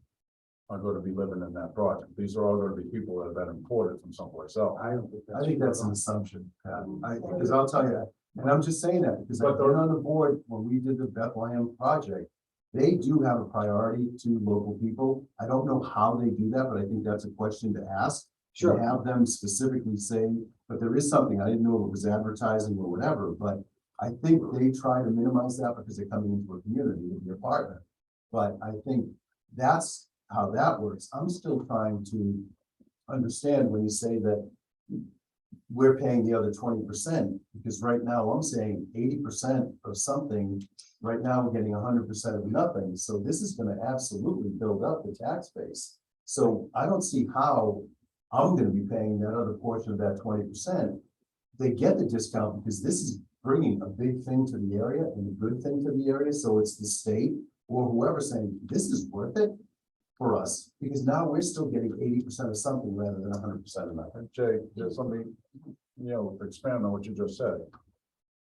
are going to be living in that project. These are all going to be people that have been imported from someplace else. I think that's an assumption, Pat. Because I'll tell you, and I'm just saying that because I've been on the board when we did the Bethlehem project. They do have a priority to local people. I don't know how they do that, but I think that's a question to ask. Sure. To have them specifically say, but there is something, I didn't know if it was advertising or whatever, but I think they try to minimize that because they're coming into a community with their partner. But I think that's how that works. I'm still trying to understand when you say that we're paying the other 20%, because right now I'm saying 80% of something. Right now we're getting 100% of nothing. So this is going to absolutely build up the tax base. So I don't see how I'm going to be paying that other portion of that 20%. They get the discount because this is bringing a big thing to the area and a good thing to the area. So it's the state or whoever saying this is worth it for us, because now we're still getting 80% of something rather than 100% of nothing. Jay, there's something, you know, to expand on what you just said.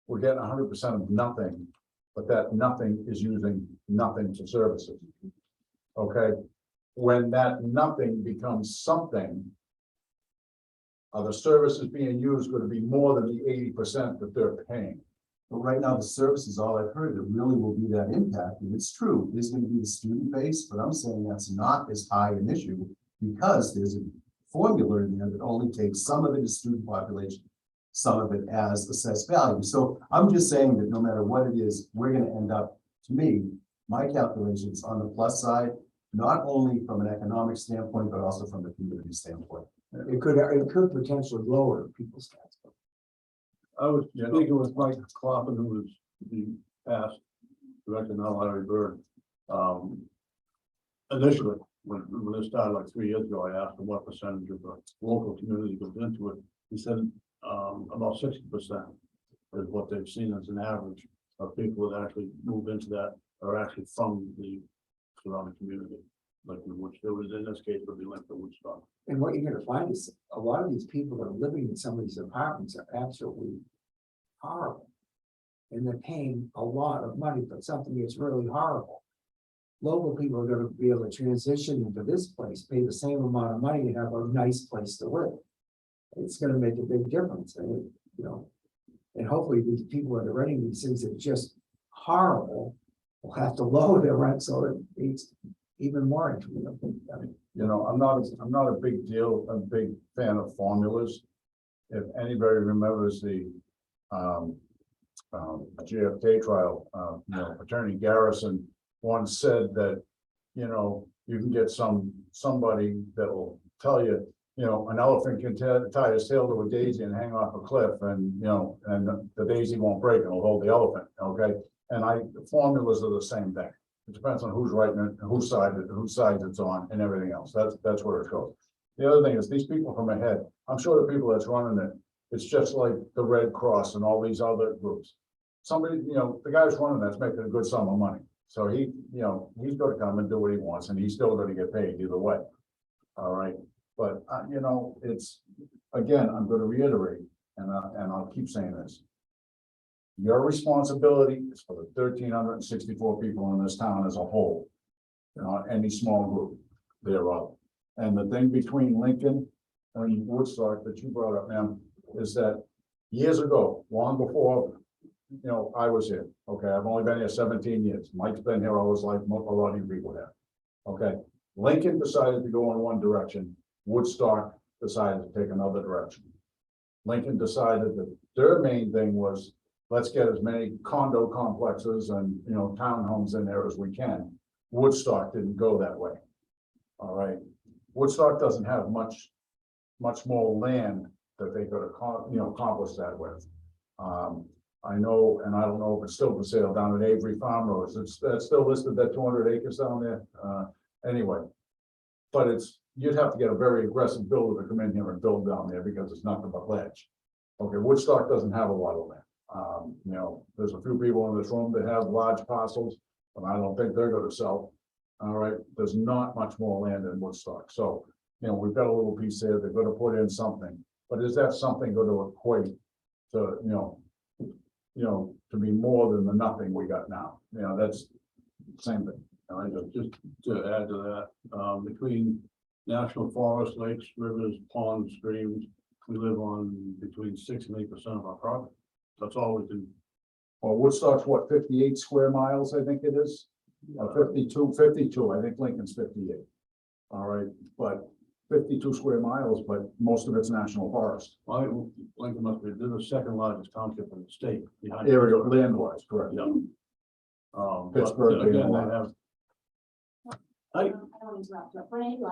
We're getting 100% of nothing, but that nothing is using nothing to services. Okay, when that nothing becomes something, are the services being used going to be more than the 80% that they're paying? But right now, the services, all I've heard, that really will be that impact, and it's true, there's going to be the student base, but I'm saying that's not as high an issue because there's a formula in there that only takes some of it as student population, some of it as assessed value. So I'm just saying that no matter what it is, we're going to end up, to me, my calculations on the plus side, not only from an economic standpoint, but also from a community standpoint. It could potentially lower people's tax. I was speaking with Mike Clappin, who was the past director, now Larry Bird. Initially, when this started like 3 years ago, I asked him what percentage of the local community goes into it. He said about 60% is what they've seen as an average of people that actually move into that are actually from the surrounding community. Like, which there was in this case would be like the Woodstock. And what you're gonna find is a lot of these people that are living in some of these apartments are absolutely horrible. And they're paying a lot of money for something that's really horrible. Local people are gonna be able to transition into this place, pay the same amount of money and have a nice place to live. It's gonna make a big difference, and you know. And hopefully these people that are renting these things that are just horrible will have to lower their rent so that it's even more. You know, I'm not a big fan of formulas. If anybody remembers the JFK trial, you know, Attorney Garrison once said that, you know, you can get somebody that will tell you, you know, an elephant can tie his tail to a daisy and hang off a cliff, and you know, and the daisy won't break and it'll hold the elephant. Okay, and the formulas are the same thing. It depends on who's writing it, whose side it's on, and everything else. That's where it goes. The other thing is these people from ahead. I'm sure the people that's running it, it's just like the Red Cross and all these other groups. Somebody, you know, the guy's running that's making a good sum of money. So he, you know, he's going to come and do what he wants, and he's still going to get paid either way. All right, but you know, it's again, I'm going to reiterate, and I'll keep saying this. Your responsibility is for the 1,364 people in this town as a whole, not any small group thereof. And the thing between Lincoln and Woodstock that you brought up, ma'am, is that years ago, long before, you know, I was here. Okay, I've only been here 17 years. Mike's been here all his life. A lot of you people have. Okay, Lincoln decided to go in one direction. Woodstock decided to take another direction. Lincoln decided that their main thing was, let's get as many condo complexes and, you know, townhomes in there as we can. Woodstock didn't go that way. All right, Woodstock doesn't have much more land that they could, you know, accomplish that with. I know, and I don't know if it's still for sale down at Avery Farm Road. That's still listed, that 200 acres down there. Anyway, but you'd have to get a very aggressive builder to come in here and build down there because it's nothing but ledge. Okay, Woodstock doesn't have a lot of land. You know, there's a few people in this room that have large parcels, but I don't think they're going to sell. All right, there's not much more land in Woodstock. So, you know, we've got a little piece there. They're going to put in something, but is that something going to equate to, you know, to be more than the nothing we got now? You know, that's the same thing. All right, just to add to that, between national forests, lakes, rivers, ponds, streams, we live on between 6 and 8% of our property. That's all we can. Well, Woodstock's what, 58 square miles, I think it is? 52, I think Lincoln's 58. All right, but 52 square miles, but most of it's national forest. Well, Lincoln must be, they're the second largest township in the state. Behind Area land-wise, correct. Yeah. Pittsburgh, But again, being they have. I don't interrupt, but anyway,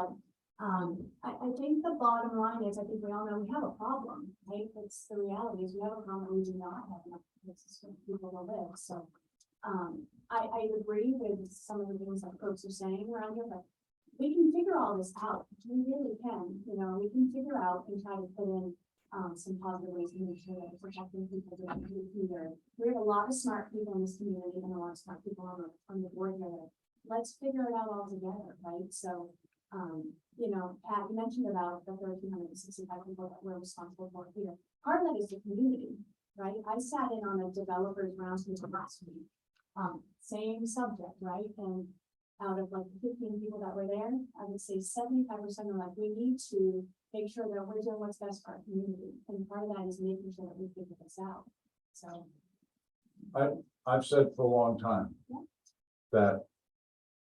I think the bottom line is, I think we all know we have a problem, right? It's the reality is we have a problem, we do not have enough places for people to live, so. I agree with some of the things that folks are saying around here, but we can figure all this out. We really can, you know, we can figure out and try to put in some positive ways to make sure that we're protecting people doing here. We have a lot of smart people in this community and a lot of smart people on the board here. Let's figure it out all together, right? So, you know, Pat, you mentioned about the 1,365 people that we're responsible for here. Part of that is the community, right? I sat in on a developers roundtable last week. Same subject, right? And out of like 15 people that were there, I would say 75% are like, we need to make sure that we're doing what's best for our community. And part of that is making sure that we figure this out. So I've said for a long time that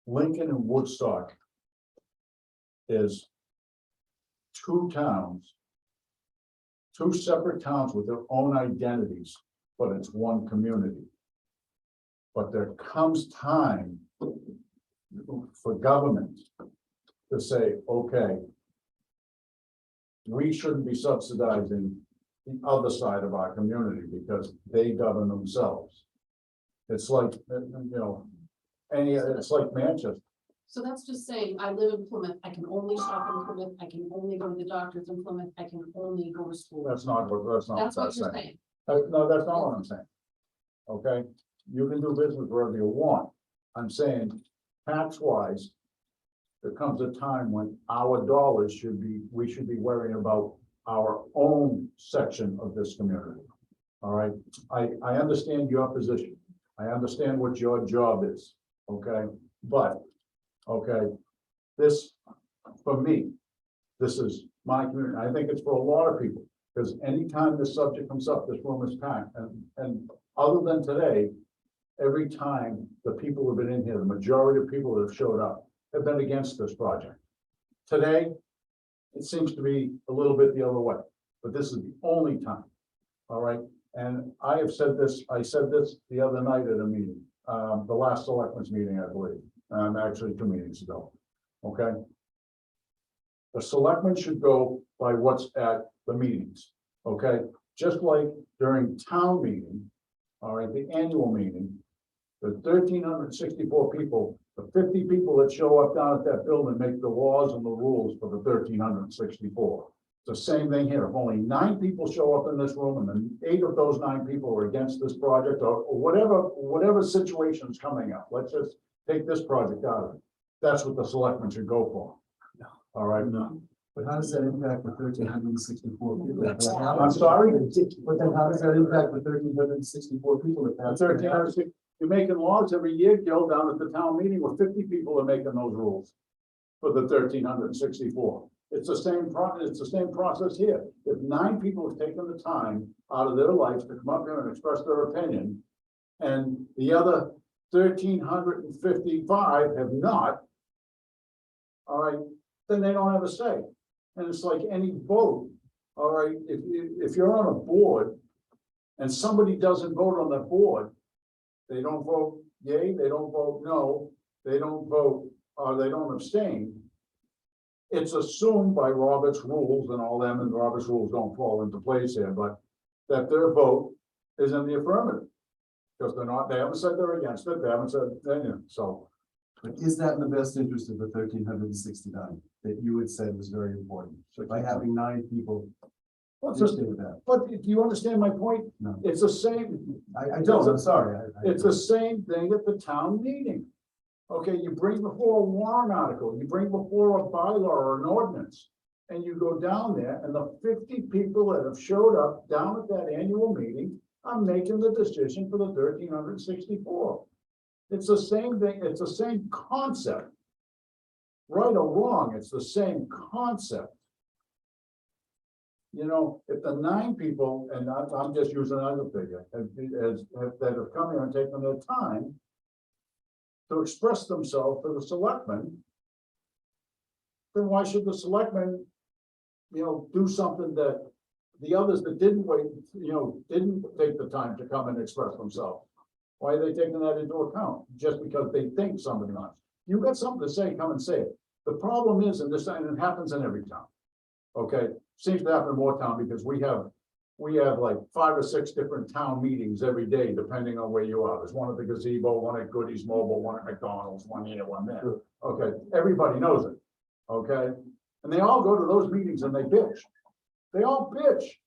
Lincoln and Woodstock is two separate towns with their own identities, but it's one community. But there comes time for government to say, okay, we shouldn't be subsidizing the other side of our community because they govern themselves. It's like, you know, it's like Manchester. So that's just saying, I live in Plymouth, I can only shop in Plymouth, I can only go to the doctors in Plymouth, I can only go to school. That's not what That's what you're saying. saying. No, that's not what I'm saying. Okay, you can do business wherever you want. I'm saying tax wise, there comes a time when our dollars we should be worrying about our own section of this community. All right, I understand your position. I understand what your job is, okay? But, okay, this, for me, this is my community. I think it's for a lot of people, because anytime this subject comes up, this room is packed. And other than today, every time the people who've been in here, the majority of people that have showed up have been against this project. Today, it seems to be a little bit the other way, but this is the only time. All right, and I have said this, I said this the other night at a meeting, the last selectmen's meeting, I believe, actually 2 meetings ago. Okay. The selectmen should go by what's at the meetings, okay? Just like during town meeting, all right, the annual meeting, the 1,364 people, the 50 people that show up down at that building make the laws and the rules for the 1,364. It's the same thing here. If only 9 people show up in this room and then 8 of those 9 people are against this project or whatever situation is coming up, let's just take this project out of it. That's what the selectmen should go for. All right, no. But how does that impact the 1,364 people? I'm sorry? But then how does that impact the 1,364 people if that's? 1,360, you're making laws every year, Gil, down at the town meeting where 50 people are making those rules for the 1,364. It's the same process here. If 9 people have taken the time out of their lives to come up here and express their opinion, and the other 1,355 have not, all right, then they don't have a say. And it's like any vote, all right, if you're on a board and somebody doesn't vote on the board, they don't vote yay, they don't vote no, they don't vote, or they don't abstain. It's assumed by Robert's rules and all them, and Robert's rules don't fall into place here, but that their vote is in the affirmative. Because they haven't said they're against it, they haven't said, so. But is that in the best interest of the 1,369 that you had said was very important? So by having 9 people, Well, just with that. but do you understand my point? No. It's the same, I don't, I'm sorry. it's the same thing at the town meeting. Okay, you bring before a warrant article, you bring before a bylaw or an ordinance, and you go down there and the 50 people that have showed up down at that annual meeting are making the decision for the 1,364. It's the same thing, it's the same concept. Right or wrong, it's the same concept. You know, if the 9 people, and I'm just using another figure, that have come here and taken their time to express themselves to the selectmen, then why should the selectmen, do something that the others that didn't wait, didn't take the time to come and express themselves? Why are they taking that into account? Just because they think somebody wants. You got something to say, come and say it. The problem is, and it happens in every town. Okay, seems to happen in more town because we have like 5 or 6 different town meetings every day, depending on where you are. There's one at the gazebo, one at Goody's Mobile, one at McDonald's, one here, one there. Okay, everybody knows it. Okay, and they all go to those meetings and they bitch. They all bitch.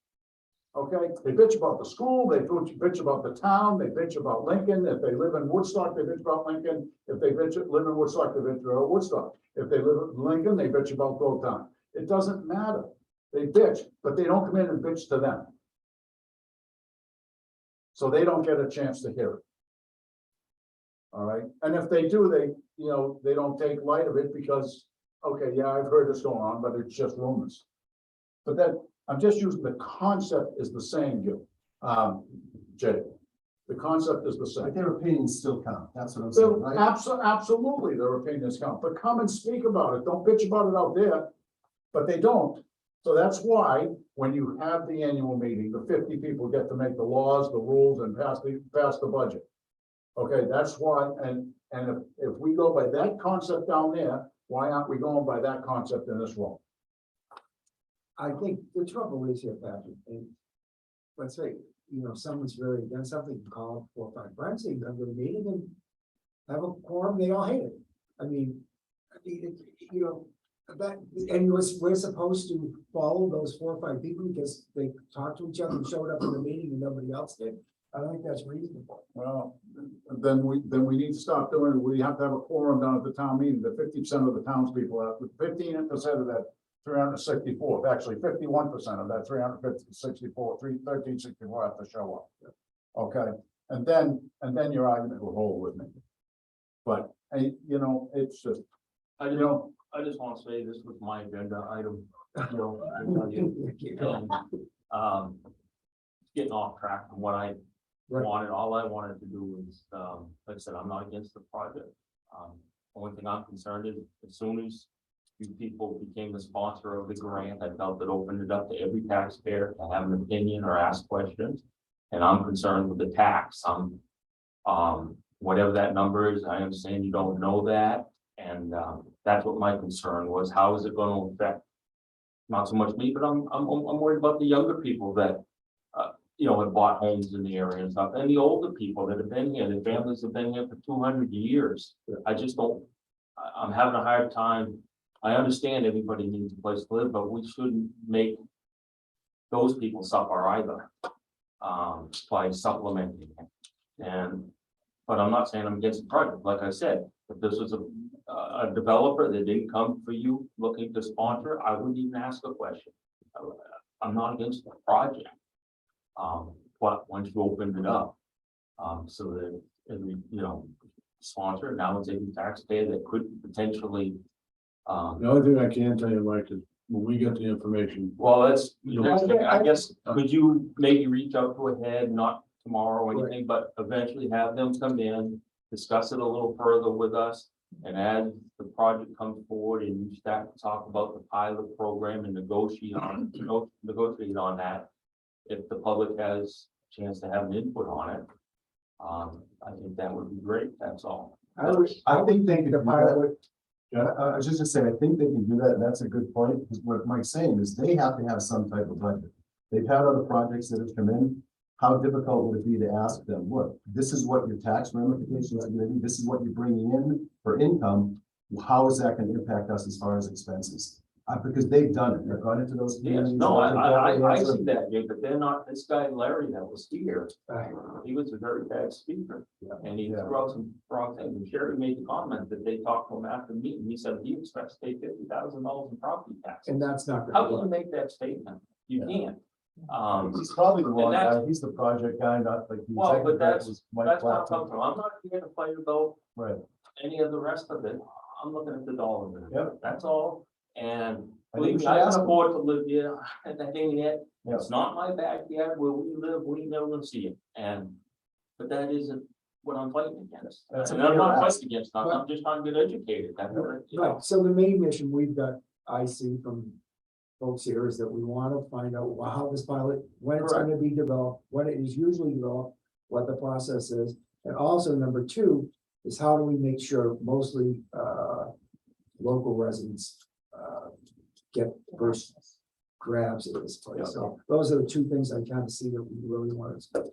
Okay, they bitch about the school, they bitch about the town, they bitch about Lincoln. If they live in Woodstock, they bitch about Lincoln. If they live in Woodstock, they bitch about Woodstock. If they live in Lincoln, they bitch about both towns. It doesn't matter. They bitch, but they don't come in and bitch to them. So they don't get a chance to hear it. All right, and if they do, they don't take light of it because, okay, yeah, I've heard this going on, but it's just rumors. But that, I'm just using the concept is the same, Jay. The concept is the same. But their opinions still count. That's what I'm saying, right? Absolutely, their opinions count, but come and speak about it. Don't bitch about it out there. But they don't. So that's why when you have the annual meeting, the 50 people get to make the laws, the rules, and pass the budget. Okay, that's why, and if we go by that concept down there, why aren't we going by that concept in this room? I think the trouble is here, Patrick, and let's say, someone's really done something, call 4 or 5 friends, they come to the meeting and have a quorum, they all hate it. I mean, that, and we're supposed to follow those 4 or 5 people because they talked to each other and showed up in the meeting and nobody else did. I think that's reasonable. Well, then we need to stop doing it. We have to have a quorum down at the town meeting, that 50% of the townspeople have, 15% of that 364, actually 51% of that 364, 1364 have to show up. Okay, and then your argument will hold with me. But, you know, it's just, I just want to say this was my agenda item, you know, I tell you. And, getting off track from what I Right. wanted, all I wanted to do was, like I said, I'm not against the project. Only thing I'm concerned is, as soon as you people became the sponsor of the grant, I felt it opened it up to every taxpayer to have an opinion or ask questions. And I'm concerned with the tax, whatever that number is, I understand you don't know that. And, that's what my concern was, how is it gonna affect? Not so much me, but I'm worried about the younger people that, you know, have bought homes in the area and stuff, and the older people that have been here, their families have been here for 200 years. I just don't, I'm having a hard time. I understand everybody needs a place to live, but we shouldn't make those people suffer either, by supplementing it. And, but I'm not saying I'm against the project. Like I said, if this was a developer that didn't come for you looking to sponsor, I wouldn't even ask a question. I'm not against the project. But once you opened it up, so that every, you know, sponsor, now it's a taxpayer that could potentially. The only thing I can tell you, Mike, is when we get the information, Well, that's, the next thing, I guess, could you maybe reach out to a head, not tomorrow or anything, but eventually have them come in, discuss it a little further with us. And as the project comes forward and you start to talk about the pilot program and negotiate on that. If the public has a chance to have an input on it, I think that would be great, that's all. I think they could do that. Yeah, I was just gonna say, I think they can do that, and that's a good point, because what Mike's saying is they have to have some type of budget. They've had other projects that have come in. How difficult would it be to ask them, look, this is what your tax ramifications are gonna be, this is what you're bringing in for income, how is that gonna impact us as far as expenses? Because they've done it, they've gone into those Yes, communities. no, I That's see that, Jay, but they're not, this guy Larry that was here, he was a very bad speaker. And he threw out some wrong things, and Sherry made the comment that they talked to him after the meeting, he said he expects to pay $50,000 in property tax. And that's not. How can you make that statement? You can't. He's probably the wrong that's- guy, he's the project guy, not like the Well, but executive. That that's was Mike where I'm Clapton. coming from, I'm not here to fight about Right, any of the rest of it, I'm looking at the dollar bill. Yep. That's all, and I think we believe me, should I ask can him. afford to live here, and that ain't it. Yeah. It's not my backyard where we live, we ain't never gonna see it, but that isn't what I'm fighting against. That's And a I'm fair not ask. fighting against, I'm just trying to get educated, that's what, you know. Right, so the main mission we've got, I see from folks here, is that we want to find out how this pilot, when it's going to be developed, when it is usually developed, what the process is. And also, number two, is how do we make sure mostly local residents get first grabs at this place. So those are the two things I kind of see that we really want to.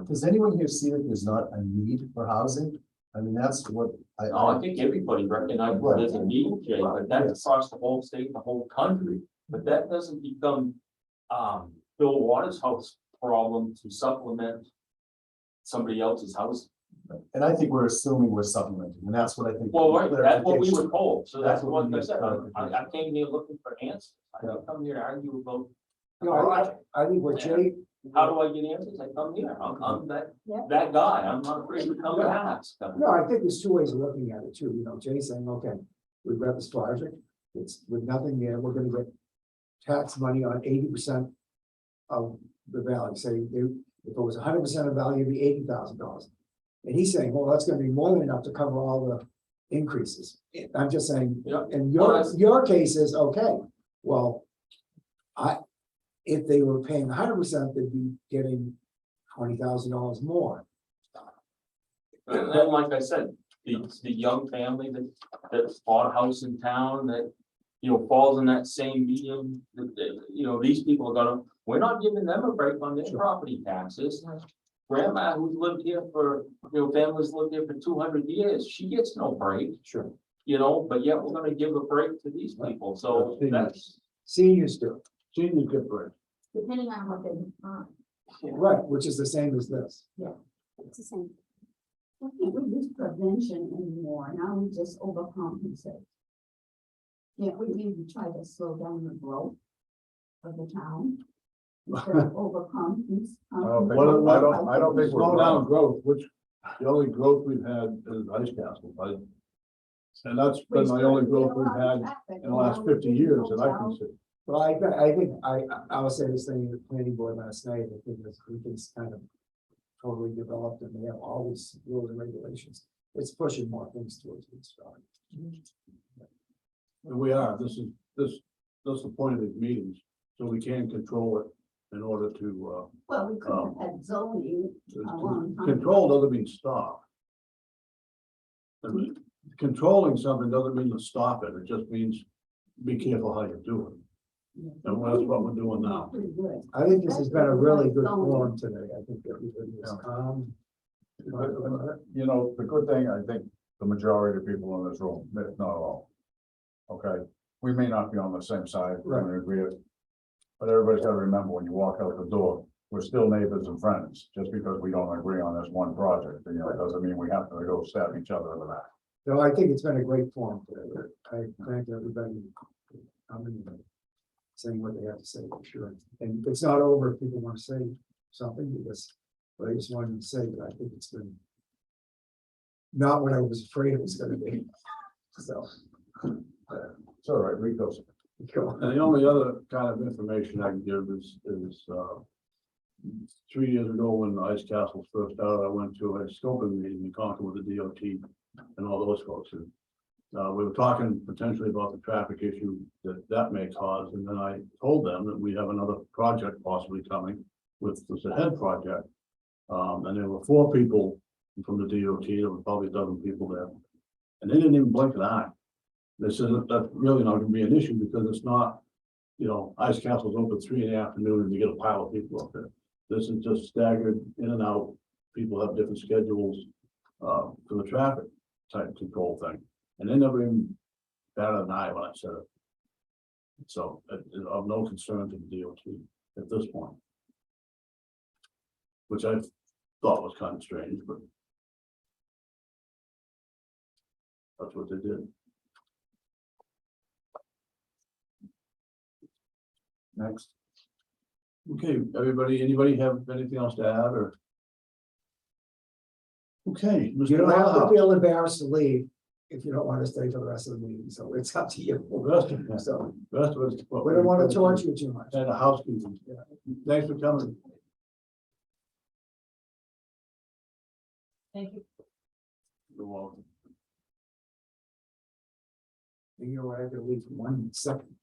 does anyone here see that there's not a need for housing? I mean, that's what I think everybody recognizes there's a need, Jay, but that's across the whole state, the whole country, but that doesn't become Bill Waters' house problem to supplement somebody else's house. And I think we're assuming we're supplementing, and that's what I think. Well, right, that's what we were clarification. told, so that's That's what what we I need said, clarification. I came here looking for answers, I didn't come here to argue about. the No, project. I think what Jay, How do I get answers? I come here, I'm Yeah. that guy, I'm not afraid to come and ask. no, I think there's two ways of looking at it too, you know, Jay saying, okay, we've got this project, it's with nothing there, we're gonna get tax money on 80% of the value, say, if it was 100% of value, it'd be $80,000. And he's saying, well, that's gonna be more than enough to cover all the increases. I'm just saying, Yeah. and Well, your case is, okay, well, if they were paying 100%, they'd be getting $20,000 more. And then, like I said, the young family that bought a house in town that, you know, falls in that same medium, you know, these people are gonna, we're not giving them a break on their property taxes. Grandma who's lived here for, you know, families lived here for 200 years, she gets no break, Sure. you know, but yet we're gonna give a break to these people, so that's. Seniors do. senior get break. Depending on what they, Right, which is the same as this. It's the same. I can't we use prevention anymore, now we just overcompensate. Yeah, we maybe try to slow down the growth of the town. Instead of overcompensate. I don't think we're. Slow down growth, which the only growth we've had is Ice Castle, right? And that's been the only growth we've had in the last 50 years that I can see. Well, I think, I was saying this thing in the planning board last night, I think that we can kind of totally developed and they have all these rules and regulations. It's pushing more things towards Woodstock. And we are, that's the point of these meetings, so we can control it in order to, Well, we could have had zoning a long time. control doesn't mean stop. I mean, controlling something doesn't mean to stop it, it just means be careful how you do it. And that's what we're doing now. Pretty good. I think this has been a really good forum today. I think everybody was calm. You know, the good thing, I think the majority of people in this room, if not all. Okay, we may not be on the same side, Right. we agree, but everybody's gotta remember when you walk out the door, we're still neighbors and friends. Just because we don't agree on this one project, you know, it doesn't mean we have to go stab each other in the back. So I think it's been a great forum today. I thank everybody for coming and saying what they have to say, for sure. And it's not over if people want to say something, because but I just wanted to say that I think it's been not what I was afraid it was gonna be. So. It's all right, Rico's. Go. And the only other kind of information I can give is 3 years ago when the Ice Castles first started, I went to a scoping meeting in Concord with the DOT and all those folks. And we were talking potentially about the traffic issue that may cause, and then I told them that we have another project possibly coming with the head project. And there were 4 people from the DOT, there were probably a dozen people there, and they didn't even blink an eye. They said that's really not gonna be an issue because it's not, you know, Ice Castle's open 3 in the afternoon and you get a pile of people up there. This is just staggered in and out. People have different schedules for the traffic type control thing. And they never even batted an eye when I said it. So of no concern to the DOT at this point. Which I thought was kind of strange, but that's what they did. Next. Okay, anybody have anything else to add or? Okay. You Mr. don't have to Waterhouse. feel embarrassed to leave if you don't want to stay for the rest of the meeting, so it's up to you. Rest of us, So rest of us. we don't want to torture you too much. And a housekeeping. Thanks for coming. Thank you. You're welcome. You know what, I could leave for 1 second.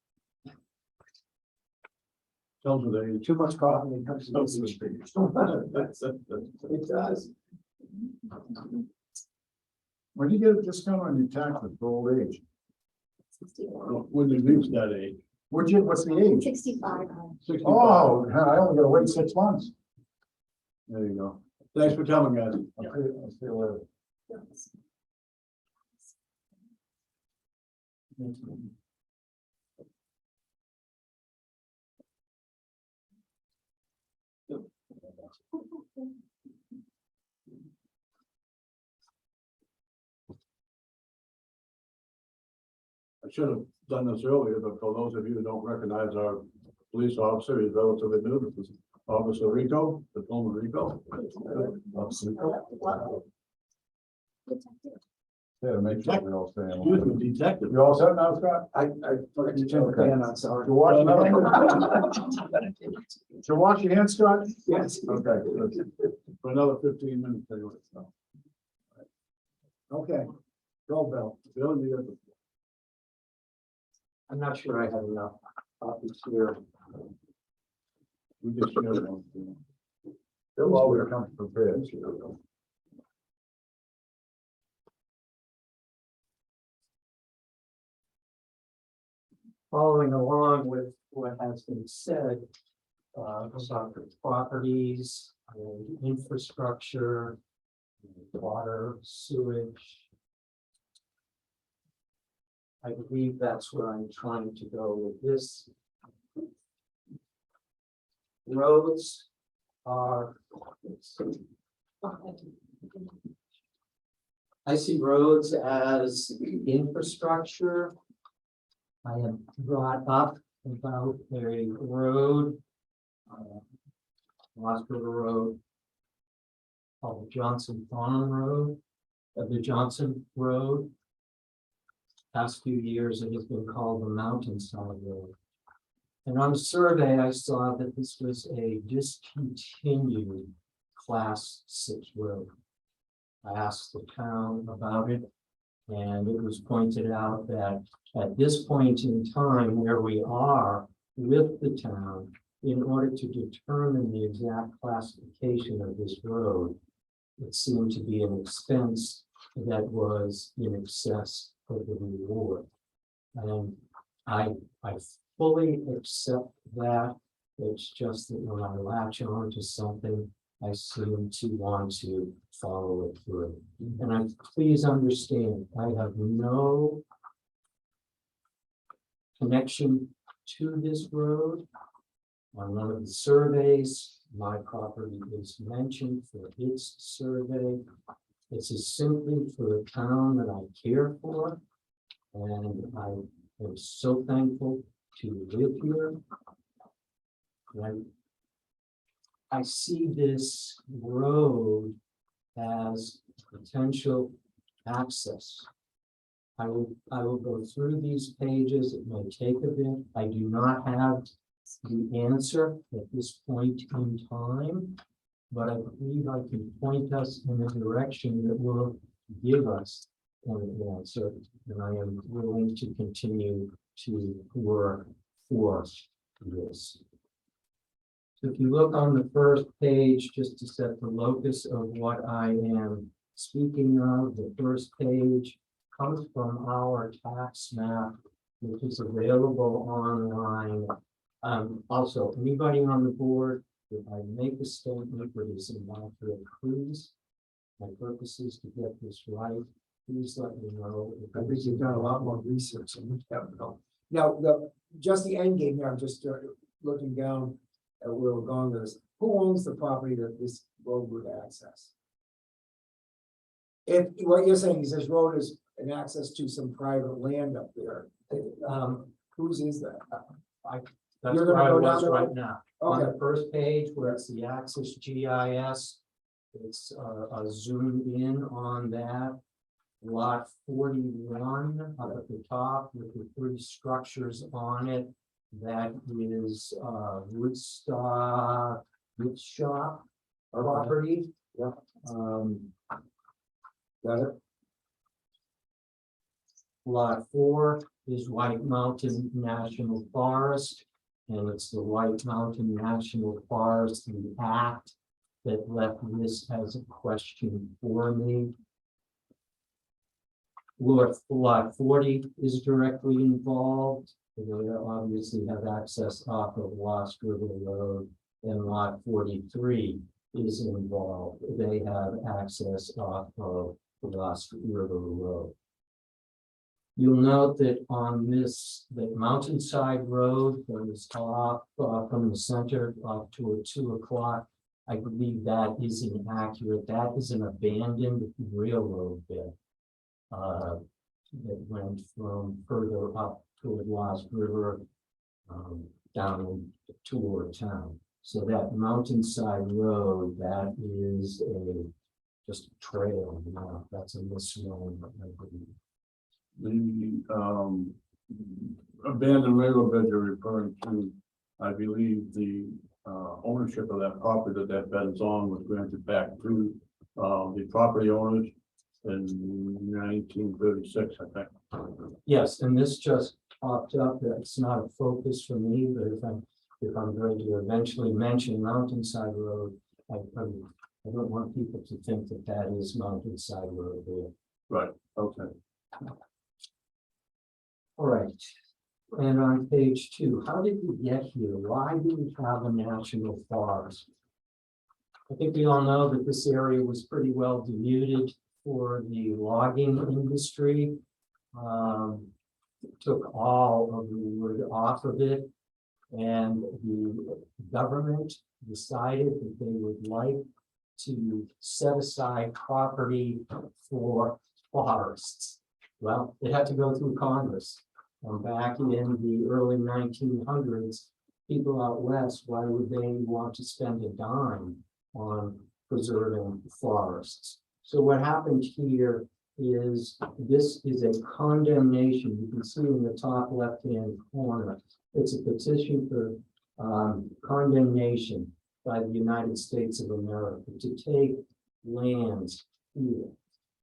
Tell them they. Too much coffee and comes to this. It does. When you get a discount on your taxes for old age, When you reach that age. what's the age? 65. 65. Oh, I only gotta wait 6 months. There you go. Thanks for coming, guys. I'll see you later. I should have done this earlier, but for those of you who don't recognize our police officer, he's relatively new. This is Officer Rico, Diploma Rico. Yeah, to make sure we all stay in Excuse line. me, detective. You all set now, Scott? I forgot to turn the fan on, sorry. You wash your hands? Did you wash your hands, Scott? Yes. Okay, good. For another 15 minutes. Anyway, so. Okay, go, Bill. Bill, you got the- I'm not sure I have enough copies here. we just shared one. Bill always comes prepared. Following along with what has been said about the properties, and infrastructure, water, sewage. I believe that's where I'm trying to go with this. Roads are. I see roads as infrastructure. I have brought up about a road. Lost River Road. Called Johnson Farm Road, the Johnson Road. Past few years, it has been called the Mountainside Road. And on the survey, I saw that this was a discontinued Class 6 road. I asked the town about it, and it was pointed out that at this point in time where we are with the town, in order to determine the exact classification of this road, it seemed to be an expense that was in excess of the reward. And I fully accept that. It's just that when I latch on to something, I seem to want to follow it through. And please understand, I have no connection to this road. On one of the surveys, my property is mentioned for its survey. This is simply for a town that I care for. And I am so thankful to live here. And I see this road as potential access. I will go through these pages. It may take a bit. I do not have the answer at this point in time, but I believe I can point us in a direction that will give us an answer, and I am willing to continue to work for this. So if you look on the first page, just to set the locus of what I am speaking of, the first page comes from our tax map, which is available online. Also, anybody on the board, if I make a statement that is inaccurate, please, my purpose is to get this right. Please let me know. I think you've done a lot more research than we have. Now, just the end game there, I'm just looking down at where we're going with this. Who owns the property that this road would access? If what you're saying is this road is an access to some private land up there, whose is that? That's You're where gonna I go down was the right road? now. On Okay, the first page where it's the Access GIS, it's a zoom in on that. Lot 41 up at the top with the 3 structures on it. That is Woodstock gift shop property. Yeah. Got it. Lot 4 is White Mountain National Forest, and it's the White Mountain National Forest, the act that left this as a question for me. Lot 40 is directly involved. They obviously have access off of Lost River Road, and Lot 43 is involved. They have access off of Lost River Road. You'll note that on this, the Mountainside Road goes off from the center off toward 2 o'clock. I believe that is inaccurate. That is an abandoned railroad bed. That went from further up toward Lost River, down toward town. So that Mountainside Road, that is just a trail. No, that's a misnomer, I believe. The abandoned railroad bed you're referring to, I believe the ownership of that property that bed is on was granted back to the property owners in 1936, I think. Yes, and this just popped up. It's not a focus for me, but if I'm going to eventually mention Mountainside Road, I don't want people to think that that is Mountainside Road there. Right, okay. All right, and on page 2, how did we get here? Why do we have a national forest? I think we all know that this area was pretty well denuded for the logging industry. Took all of the wood off of it. And the government decided that they would like to set aside property for forests. Well, it had to go through Congress. Back in the early 1900s, people out west, why would they want to spend a dime on preserving forests? So what happened here is this is a condemnation. You can see in the top left-hand corner, it's a petition for condemnation by the United States of America to take lands here.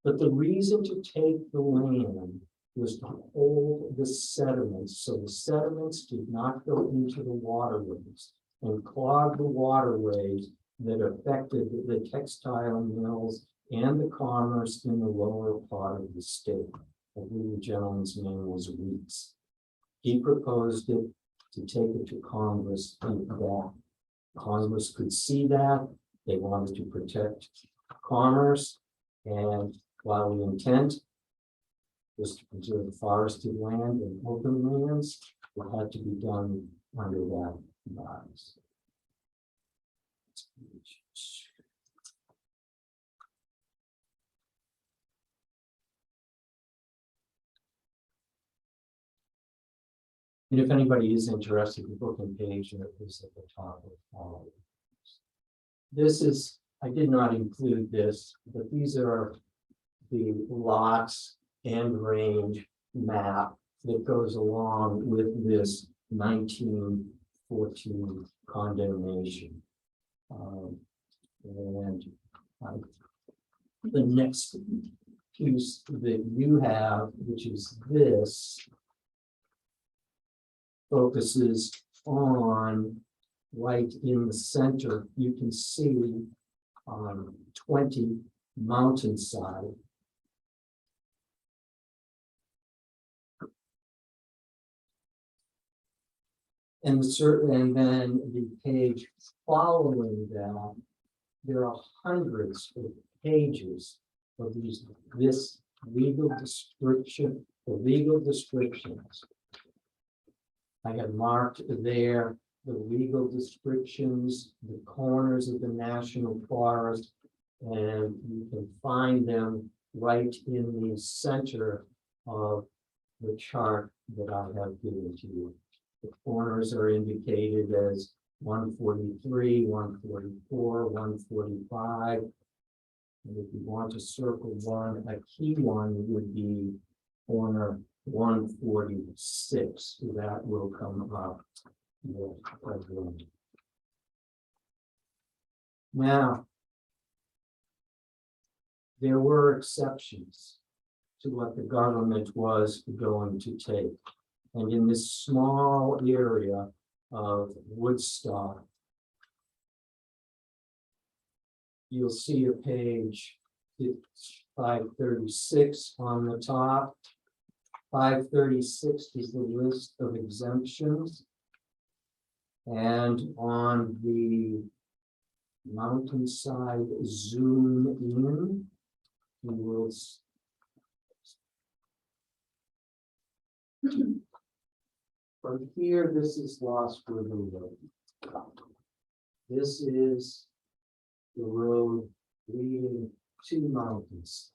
But the reason to take the land was to hold the sediments, so the sediments did not go into the waterways and clog the waterways that affected the textile mills and the commerce in the lower part of the state. I believe the gentleman's name was Weeks. He proposed it to take it to Congress and that Congress could see that. They wanted to protect commerce, and while the intent was to preserve forested land and open lands, it had to be done under that guise. And if anybody is interested, the book and page is at the top of all of this. Is, I did not include this, but these are the lots and range map that goes along with this 1914 condemnation. The next piece that you have, which is this, focuses on right in the center. You can see 20 Mountainside. And then the page following that, there are hundreds of pages of this legal description, the legal descriptions. I have marked there the legal descriptions, the corners of the national forest, and you can find them right in the center of the chart that I have given to you. The corners are indicated as 143, 144, 145. And if you want to circle one, a key one would be corner 146. That will come up. Now, there were exceptions to what the government was going to take. And in this small area of Woodstock, you'll see a page 536 on the top. 536 is the list of exemptions. And on the Mountainside zoom in, you will from here, this is Lost River Road. This is the road leading to mountains.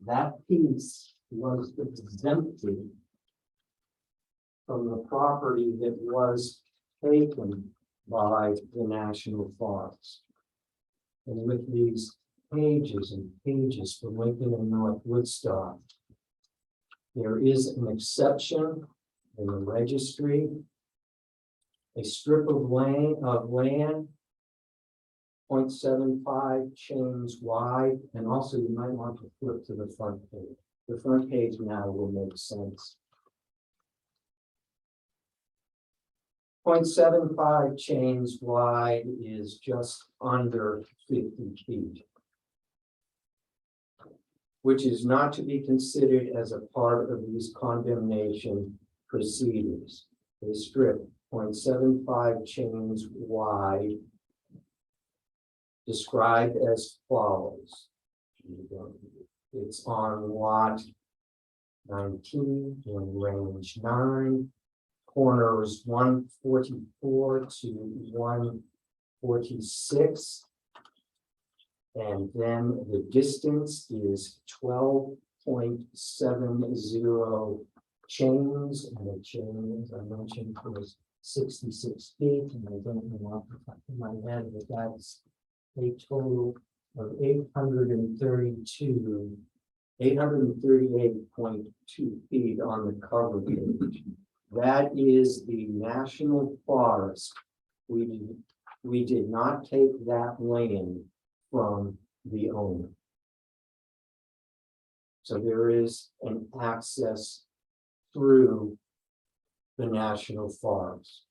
That piece was exempted from the property that was taken by the National Forest. And with these pages and pages for Lincoln and North Woodstock, there is an exception in the registry, a strip of land 0.75 chains wide, and also you might want to flip to the front page. The front page now will make sense. 0.75 chains wide is just under 50 feet, which is not to be considered as a part of these condemnation proceedings. A strip 0.75 chains wide, described as follows. It's on lot 19 in range 9, corners 144 to 146. And then the distance is 12.70 chains, and the chain, as I mentioned, was 66 feet, and I don't know off the top of my head, but that's a total of 838.2 feet on the cover page. That is the national forest. We did not take that land from the owner. So there is an access through the national forest.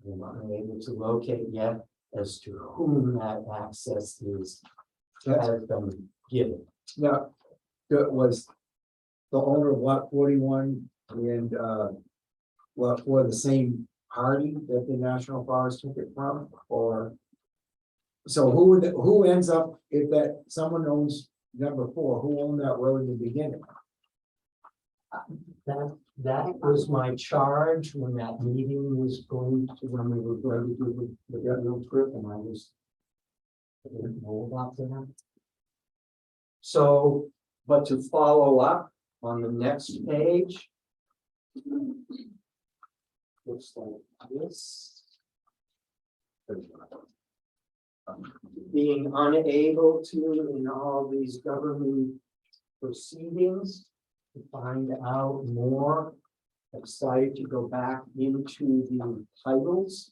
I'm unable to locate yet as to whom that access is has been given. Now, that was the owner of lot 41 and lot for the same party that the National Forest took it from, or so who ends up if that someone owns number 4, who owned that road in the beginning? That was my charge when that meeting was going to, when we were going to do the field trip, and I didn't know about that. So, but to follow up on the next page. Looks like this. Being unable to, in all these government proceedings, to find out more, I decided to go back into the titles,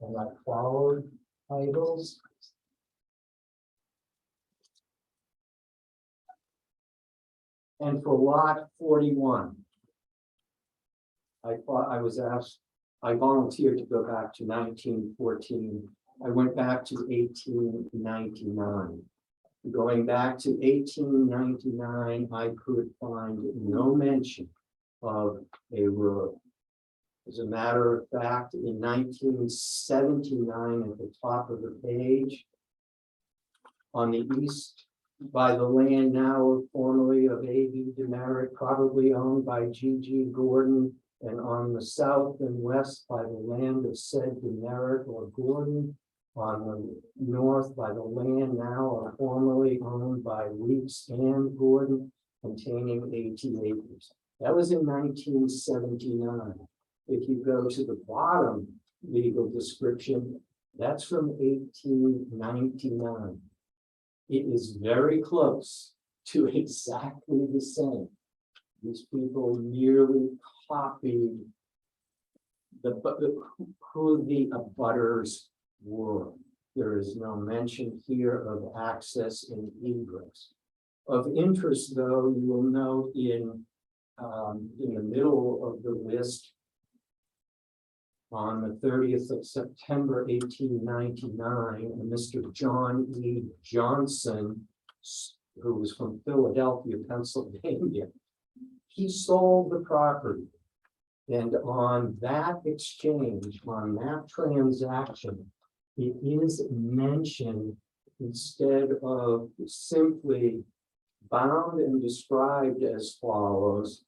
and I followed titles. And for lot 41, I volunteered to go back to 1914. I went back to 1899. Going back to 1899, I could find no mention of a road. As a matter of fact, in 1979, at the top of the page, on the east, by the land now formerly of A.B. Demerit, probably owned by G.G. Gordon, and on the south and west by the land of said Demerit or Gordon, on the north by the land now formerly owned by Weeks and Gordon, containing 80 acres. That was in 1979. If you go to the bottom legal description, that's from 1899. It is very close to exactly the same. These people merely copied who the abutters were. There is no mention here of access and egress. Of interest, though, you will note in the middle of the list, on the 30th of September, 1899, Mr. John E. Johnson, who was from Philadelphia, Pennsylvania, he sold the property. And on that exchange, on that transaction, it is mentioned, instead of simply bound and described as follows.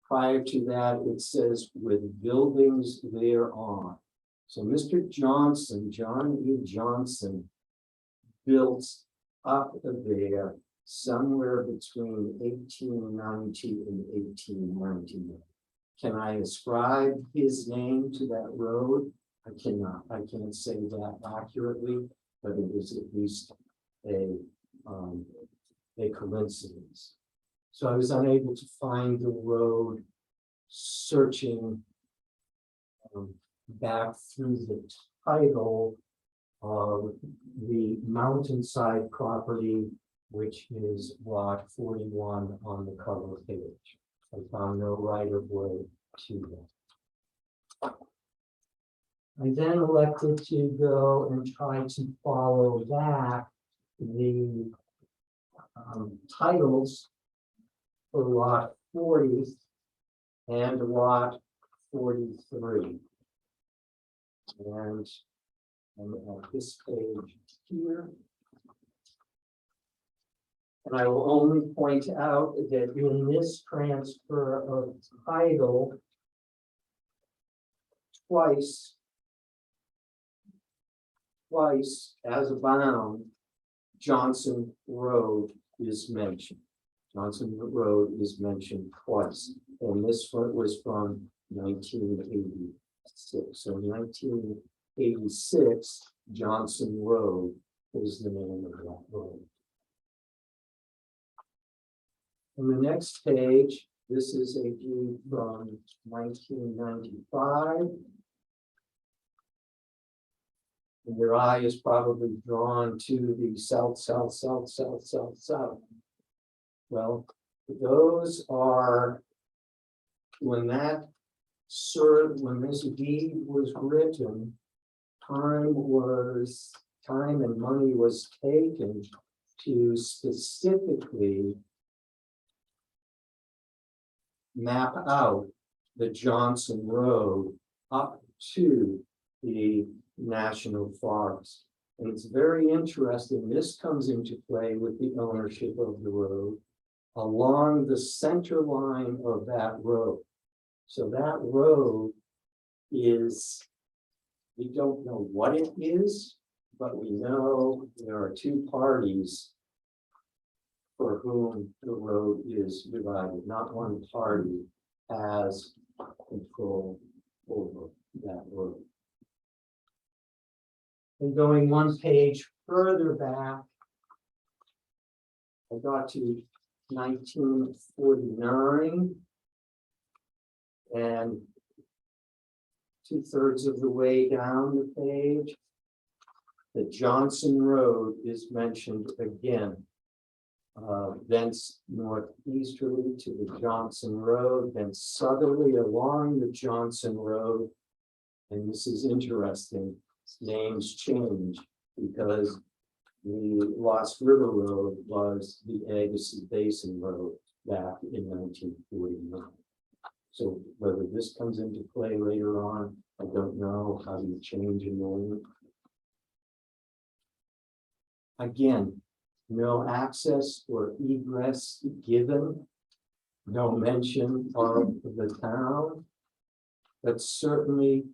Prior to that, it says with buildings thereon. So Mr. Johnson, John E. Johnson, built up there somewhere between 1890 and 1891. Can I ascribe his name to that road? I cannot. I can't say that accurately, but it is at least a coincidence. So I was unable to find the road, searching back through the title of the Mountainside property, which is lot 41 on the cover page. I found no right of way to that. I then elected to go and try to follow back the titles for lot 40 and lot 43. And on this page here. And I will only point out that in this transfer of title, twice. Twice as a bound, Johnson Road is mentioned. Johnson Road is mentioned twice, and this one was from 1986. So 1986, Johnson Road is the name of that road. On the next page, this is a deed from 1995. And your eye is probably drawn to the south. Well, those are, when this deed was written, time and money was taken to specifically map out the Johnson Road up to the National Forest. And it's very interesting, this comes into play with the ownership of the road along the center line of that road. So that road is, we don't know what it is, but we know there are two parties for whom the road is divided. Not one party has control over that road. And going one page further back, I got to 1949, and 2/3 of the way down the page, the Johnson Road is mentioned again. Thence northeasterly to the Johnson Road, then southerly along the Johnson Road. And this is interesting, names change because the Lost River Road was the Agassiz Basin Road back in 1949. So whether this comes into play later on, I don't know how you change a name. Again, no access or egress given, no mention of the town, but certainly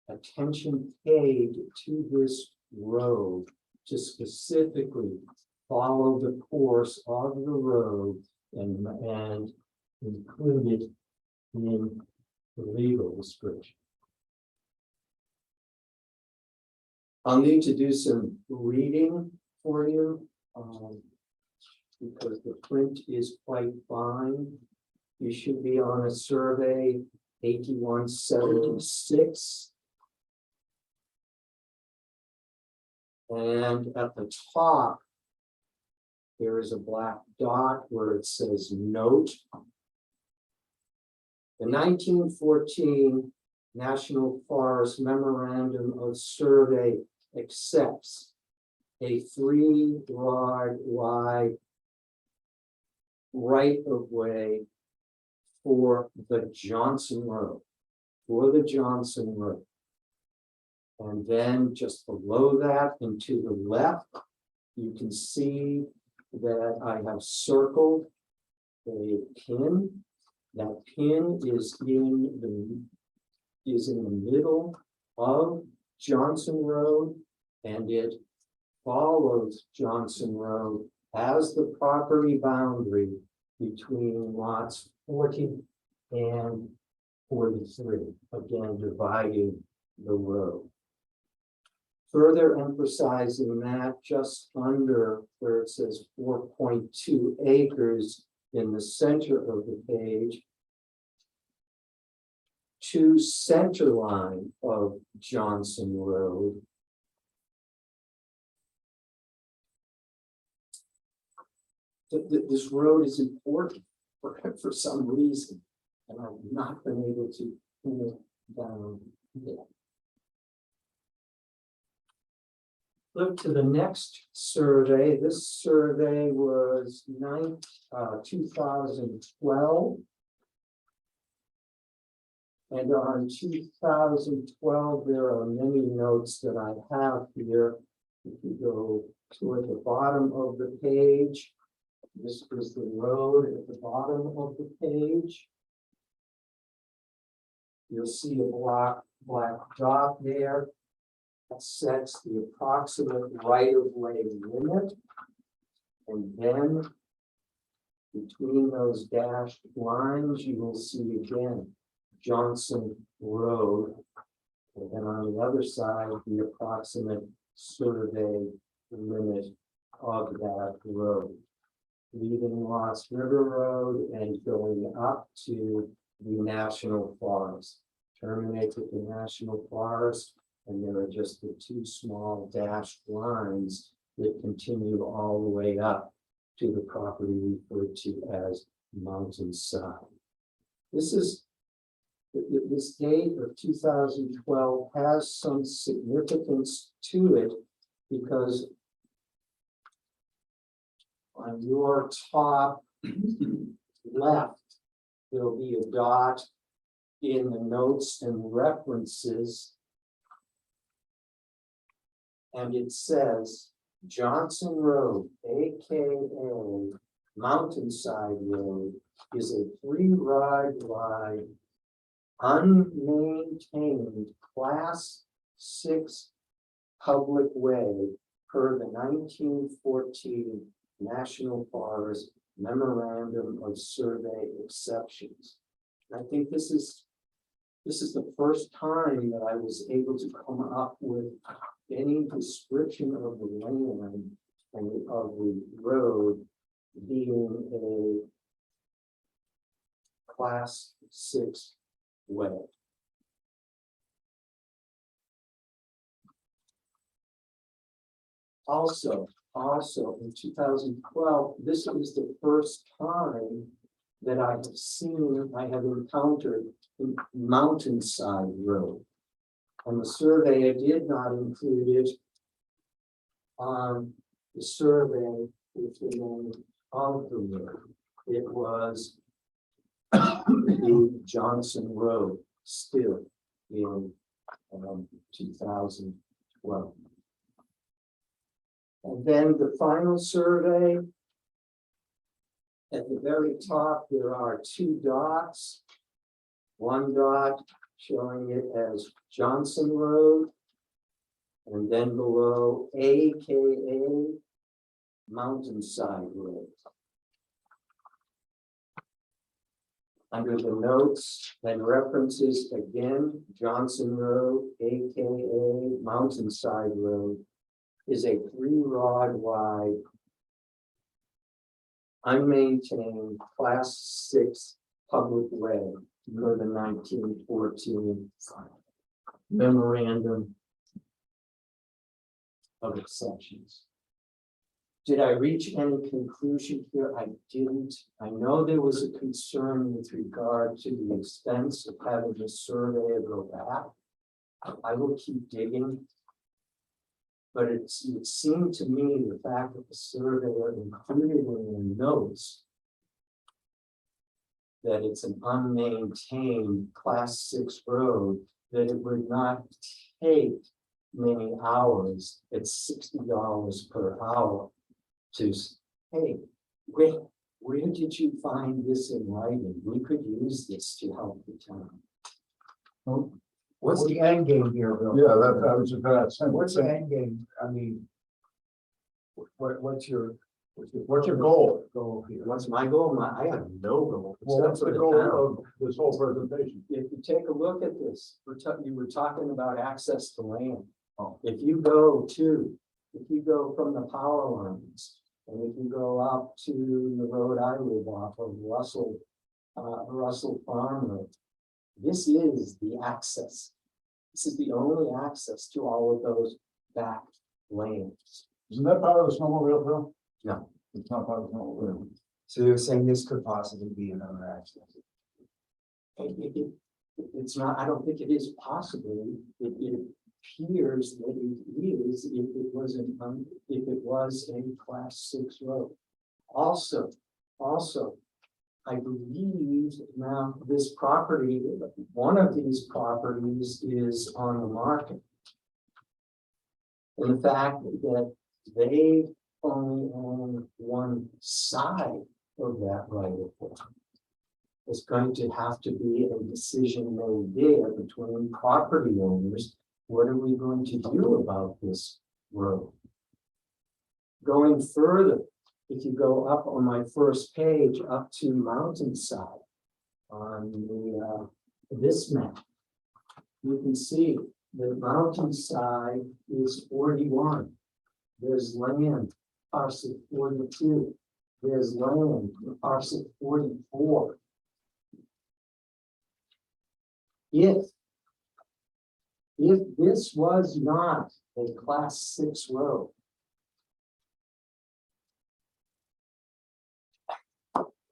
attention paid to this road to specifically follow the course of the road and included in the legal description. I'll need to do some reading for you because the print is quite fine. You should be on a survey 8176. And at the top, there is a black dot where it says note. The 1914 National Forest Memorandum of Survey accepts a 3-rod wide right-of-way for the Johnson Road, And then just below that and to the left, you can see that I have circled a pin. That pin is in the middle of Johnson Road, and it follows Johnson Road as the property boundary between lots 40 and 43, again dividing the road. Further emphasizing that, just under where it says 4.2 acres in the center of the page, to center line of Johnson Road, this road is important for some reason, and I've not been able to pin it down yet. Look to the next survey. This survey was 2012. And on 2012, there are many notes that I have here. If you go toward the bottom of the page, this is the road at the bottom of the page. You'll see a block black dot there. That sets the approximate right of way limit. And then between those dashed lines, you will see again Johnson Road. And then on the other side, the approximate survey limit of that road. Leaving Lost River Road and going up to the National Forest. Terminates at the National Forest, and there are just the two small dashed lines that continue all the way up to the property referred to as Mountainside. This date of 2012 has some significance to it because on your top left, there'll be a dot in the notes and references. And it says Johnson Road, AKA Mountainside Road, is a 3-rod wide, unmaintained Class 6 public way per the 1914 National Forest Memorandum of Survey Exceptions. I think this is the first time that I was able to come up with any description of the land and of the road being a Class 6 way. Also in 2012, this is the first time that I have encountered Mountainside Road. On the survey, I did not include it on the survey with the name of the road. It was the Johnson Road, still in 2012. And then the final survey, at the very top, there are 2 dots. One dot showing it as Johnson Road, and then below AKA Mountainside Road. Under the notes and references, again, Johnson Road, AKA Mountainside Road, is a 3-rod wide, unmaintained Class 6 public way per the 1914 Memorandum of Exceptions. Did I reach any conclusion here? I didn't. I know there was a concern with regard to the expense of having the surveyor go back. I will keep digging. But it seemed to me the fact that the surveyor included in the notes that it's an unmaintained Class 6 road, that it would not take many hours at $60 per hour to, hey, where did you find this in writing? We could use this to help the town. What's the end game here, Bill? Yeah, that was a bad sentence. What's the end game? I mean, what's your goal? Goal here. What's my goal? I have no goal. Well, what's the goal of this whole presentation? If you take a look at this, you were talking about access to land. If you go from the power lines, and if you go up to the road I live off of Russell Farm Road, this is the access. This is the only access to all of those back lanes. Isn't that part of the snowmobile trail? No. It's not part of the snowmobile. So you're saying this could possibly be another accident? It's not, I don't think it is possible. It appears that it is if it was a Class 6 road. Also, I believe now this property, one of these properties is on the market. And the fact that they only own one side of that right of way. There's going to have to be a decision made there between property owners. What are we going to do about this road? Going further, if you go up on my first page, up to Mountainside, on the, this map, you can see the Mountainside is 41. There's land, parcel 42. There's land, parcel 44. If this was not a class 6 road,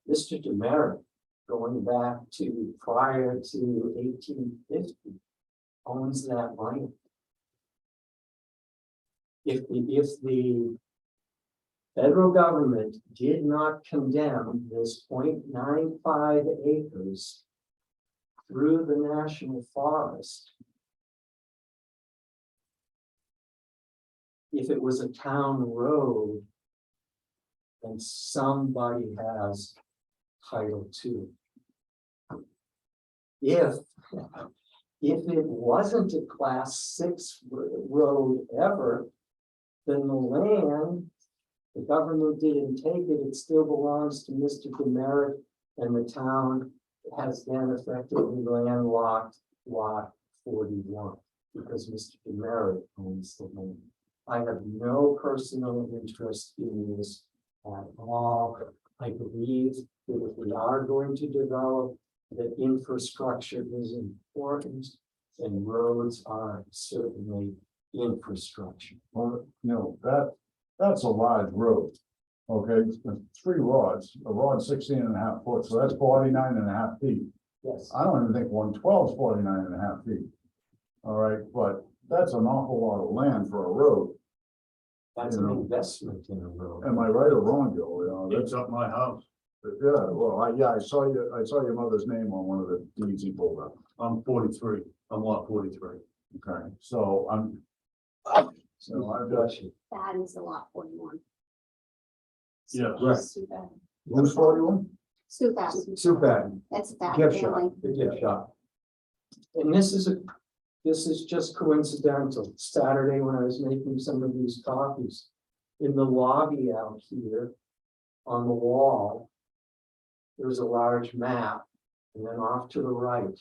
Mr. Demerit, going back to prior to 1850, owns that land. If the federal government did not condemn this 0.95 acres through the national forest, if it was a town road, then somebody has title to it. If it wasn't a class 6 road ever, then the land, the government didn't take it, it still belongs to Mr. Demerit, and the town has then effectively landlocked lot 41 because Mr. Demerit owns the land. I have no personal interest in this at all. I believe that if we are going to develop, that infrastructure is important, and roads are certainly infrastructure. Well, that's a large road. Okay, 3 rods, a rod 16.5 foot, so that's 49.5 feet. Yes, I don't even think 112 is 49.5 feet. All right, but that's an awful lot of land for a road. that's an investment in a road. Am I right or wrong, Joe? It's up my house. Yeah, well, I saw your mother's name on one of the deeds he pulled up. I'm 43. I'm lot 43. Okay, so I've got, That is a lot 41. Yeah. Right. Sue Batten. who's 41? Sue Batten. Sue Batten, That's a Batten gift shop, family. the gift shop. And this is just coincidental. Saturday when I was making some of these copies, in the lobby out here on the wall, there's a large map, and then off to the right,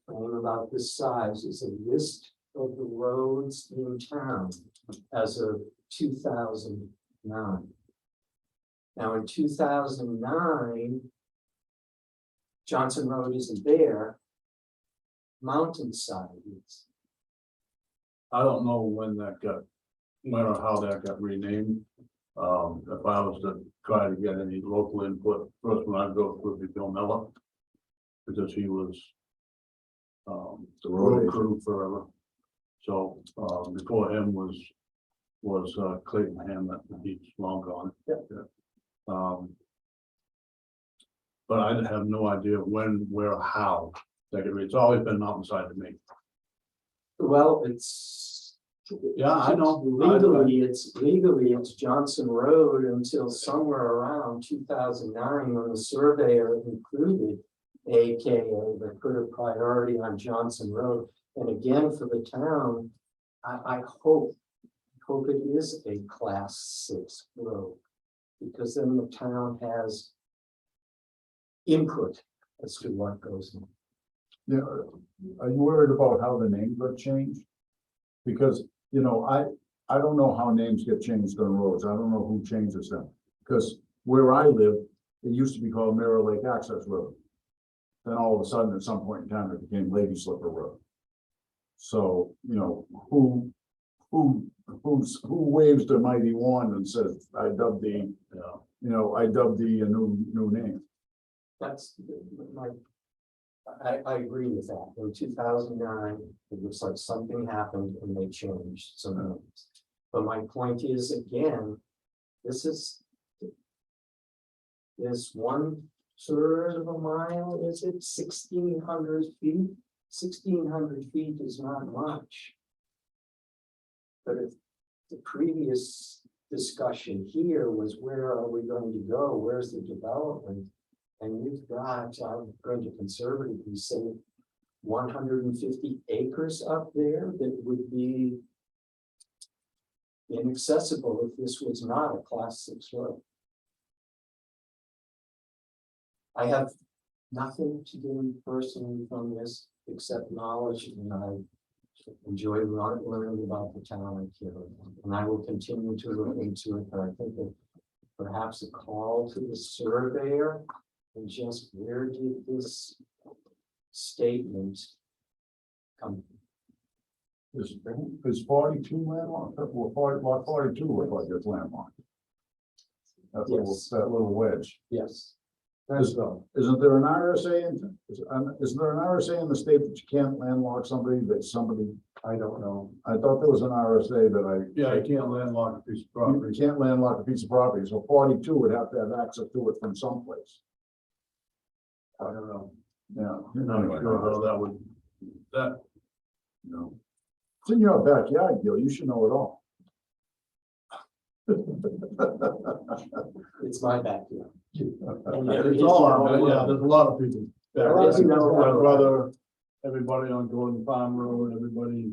frame about this size, is a list of the roads in town as of 2009. Now in 2009, Johnson Road isn't there. Mountainside is. I don't know when or how that got renamed. If I was to try to get any local input, first one I'd go would be Bill Miller. Because he was the road crew forever. So before him was Clayton Hammett, and he's long gone. Yeah. But I have no idea when, where, how. It's always been Mountainside to me. Well, it's. Yeah, I know. Legally, it's Johnson Road until somewhere around 2009 when the surveyor included AKA, but put a priority on Johnson Road. And again, for the town, I hope it is a class 6 road, because then the town has input as to what goes on. Yeah, are you worried about how the names got changed? Because, I don't know how names get changed on roads. I don't know who changes them. Because where I live, it used to be called Mirror Lake Access Road. Then all of a sudden, at some point in time, it became Lady Slipper Road. So, who waves the mighty wand and says, I dubbed the new name. That's my. I agree with that. In 2009, it looks like something happened and they changed some names. But my point is, again, this 1/3 of a mile, is it 1,600 feet? 1,600 feet is not much. But if the previous discussion here was where are we going to go? Where's the development? And you've got, I'm going to conservatively say 150 acres up there that would be inaccessible if this was not a class 6 road. I have nothing to gain personally from this except knowledge, and I enjoy learning about the town of Kyoto. And I will continue to look into it, but I think that perhaps a call to the surveyor and just where did this statement come? Is 42 landlocked, well, 42 look like it's landlocked. That little, Yes. that little wedge. Yes. That's wrong. Isn't there an RSA in, isn't there an RSA in the state that you can't landlock somebody, that somebody, I don't know. I thought there was an RSA that Yeah, you can't landlock a piece of you property. can't landlock a piece of property, so 42 would have to have access to it from someplace. I don't know. Yeah. I'm not sure how that would, that, No. It's in your backyard, Gil, you should know it all. It's my backyard. it's all, yeah, there's a lot of people. There are a lot of people. My brother, everybody on Gordon Farm Road, everybody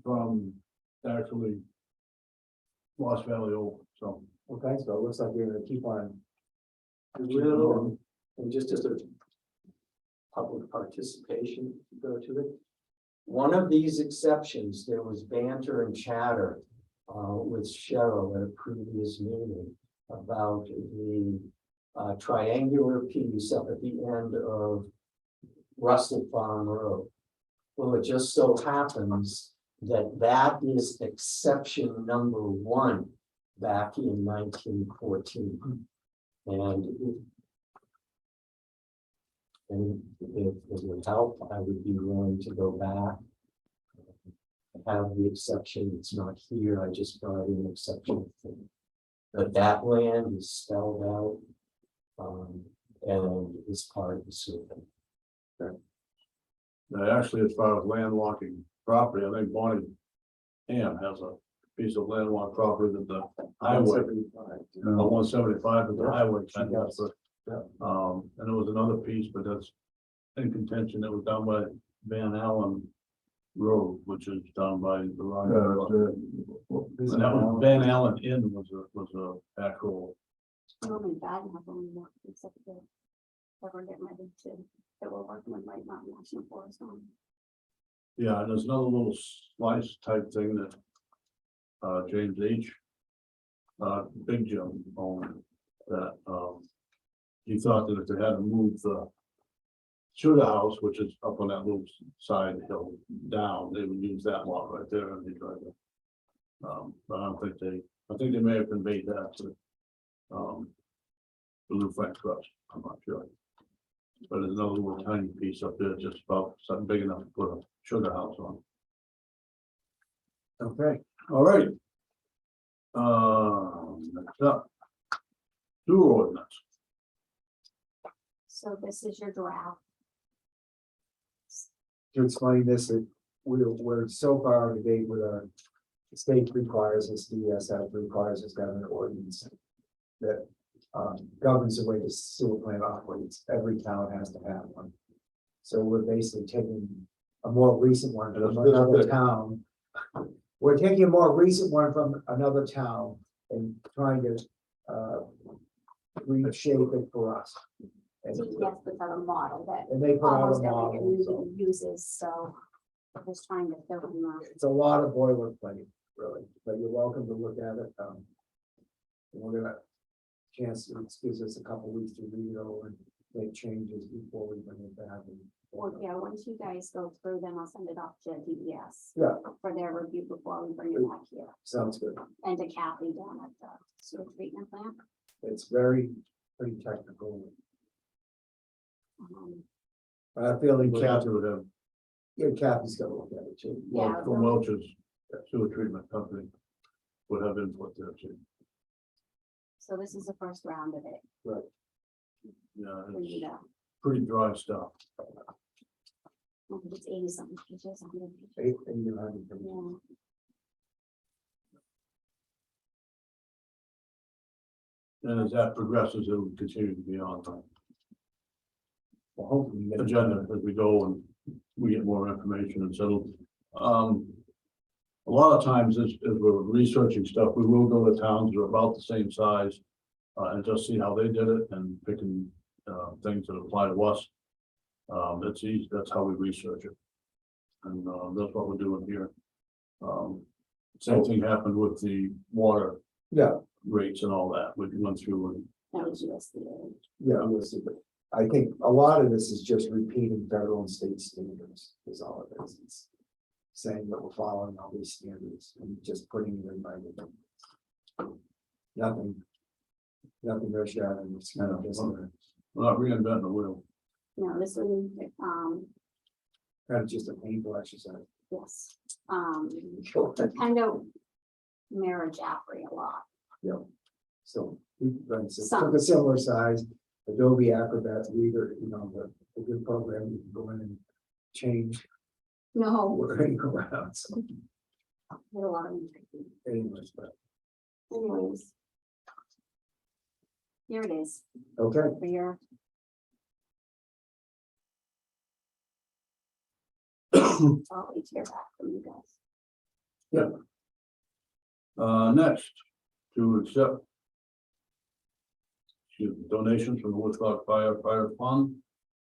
from actually Lost Valley over, so. Okay, so it looks like we're gonna keep on. Will, and just as a public participation, go to it. One of these exceptions, there was banter and chatter with Cheryl at a previous meeting about the triangular piece up at the end of Russell Farm Road. Well, it just so happens that that is exception number 1 back in 1914. And if it would help, I would be willing to go back. Have the exception, it's not here, I just brought in an exception. But that land is spelled out. And is part of the survey. Now, actually, as far as landlocking property, I think Bonnie Ann has a piece of landlocked property that the highway, 175 is the highway kind of, but. And there was another piece, but that's in contention, that was down by Van Allen Road, which is down by the rock. And that was Van Allen Inn was a actual, Mom and dad have only one, except that we're getting ready to, that we're working with right now, National Forest on. yeah, and there's another little slice type thing that James H. Big Jim owned that, he thought that if they had to move the Sugar House, which is up on that little side hill down, they would use that lot right there and they tried to. But I don't think I think they may have conveyed that to the Blue Frank Trust, I'm not sure. But there's another little tiny piece up there, just about something big enough to put a sugar house on. Okay, All right. Next up. Sewer ordinance. So this is your draft. to explain this, that we're so far out of date with our. The state requires us, DSF requires us to have an ordinance. That governs the way the sewer plant operates, every town has to have one. So we're basically taking a more recent one from another town. We're taking a more recent one from another town and trying to reshape it for us. And Yes, but a model that they put out a almost every model, so community uses, so we're just trying to fill in the. it's a lot of boilerplate, really, but you're welcome to look at it. We're gonna chance, it gives us a couple weeks to read it over and make changes before we bring it back. Well, yeah, once you guys go through, then I'll send it off to DES. Yeah. For their review before we bring it back here, Sounds good. and to Kathy down at the sewer treatment plant. It's pretty technical. Um, I feel like Kathy would have, Kathy's gonna look at it too. Yeah. from Welch's sewer treatment company would have input there too. So this is the first round of it. Yeah, For you it's to, pretty dry stuff. it's 80 something pages. 100 pages. 800. Yeah. And as that progresses, it will continue to be on the Well, hopefully. we get- agenda as we go and we get more information and settle. A lot of times as we're researching stuff, we will go to towns that are about the same size. And just see how they did it and picking, things that apply to us. That's easy, that's how we research it. And, that's what we're doing here. Same thing happened with the water Yeah, rates and all that, we went through and That was USDA. yeah, we'll see, but I think a lot of this is just repeating federal and state standards, is all it is. It's saying that we're following all these standards and just putting it in writing. Nothing earth shattering, it's kind of just we're not reinventing the wheel. No, this one, kind of just a painful exercise. yes, kind of mirror Jaffrey a lot. So we've done, so took a similar size, Adobe Acrobat Reader, you know, the good program, you can go in and change No, wording around, so I had a lot of them. anyways, but, Anyways. Here it is okay. for your. I'll wait to hear back from you guys. Next, to accept. Donations from the Woodstock Firefighter Fund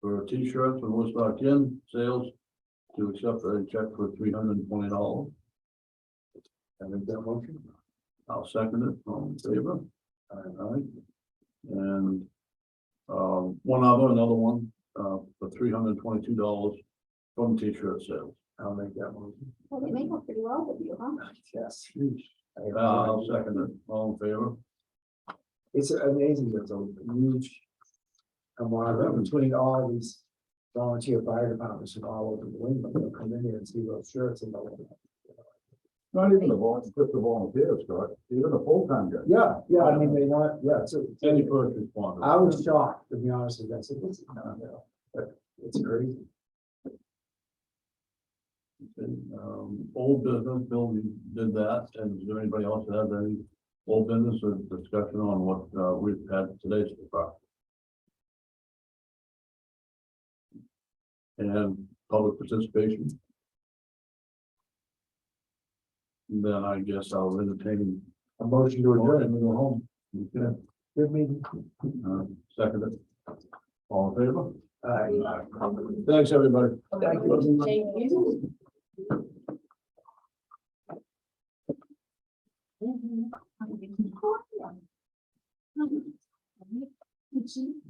for T-shirts from Woodstock Inn sales to accept a check for $320. I make that motion. I'll second it, all in favor? All right. And, another one, for $322 from T-shirt sales. I'll make that motion. Well, they make up pretty well with you, huh? Yes. I'll second it, all in favor? It's amazing, there's a huge camaraderie between all these volunteer fire departments from all over the wind, but they'll come in here and see those shirts and they'll. Not even the volunteers, Scott, even the full-time guys. Yeah, I mean, they want, yeah, so. Any first responder. I was shocked, to be honest with you, I said, this is not, but it's crazy. Old business, Bill, you did that, and is there anybody else that has any old business or discussion on what we've had today so far? And public participation? Then I guess I'll entertain A motion to adjourn and go home. Okay, Good meeting. second it. All in favor? Aye. Thanks, everybody. Thank you. Thank you.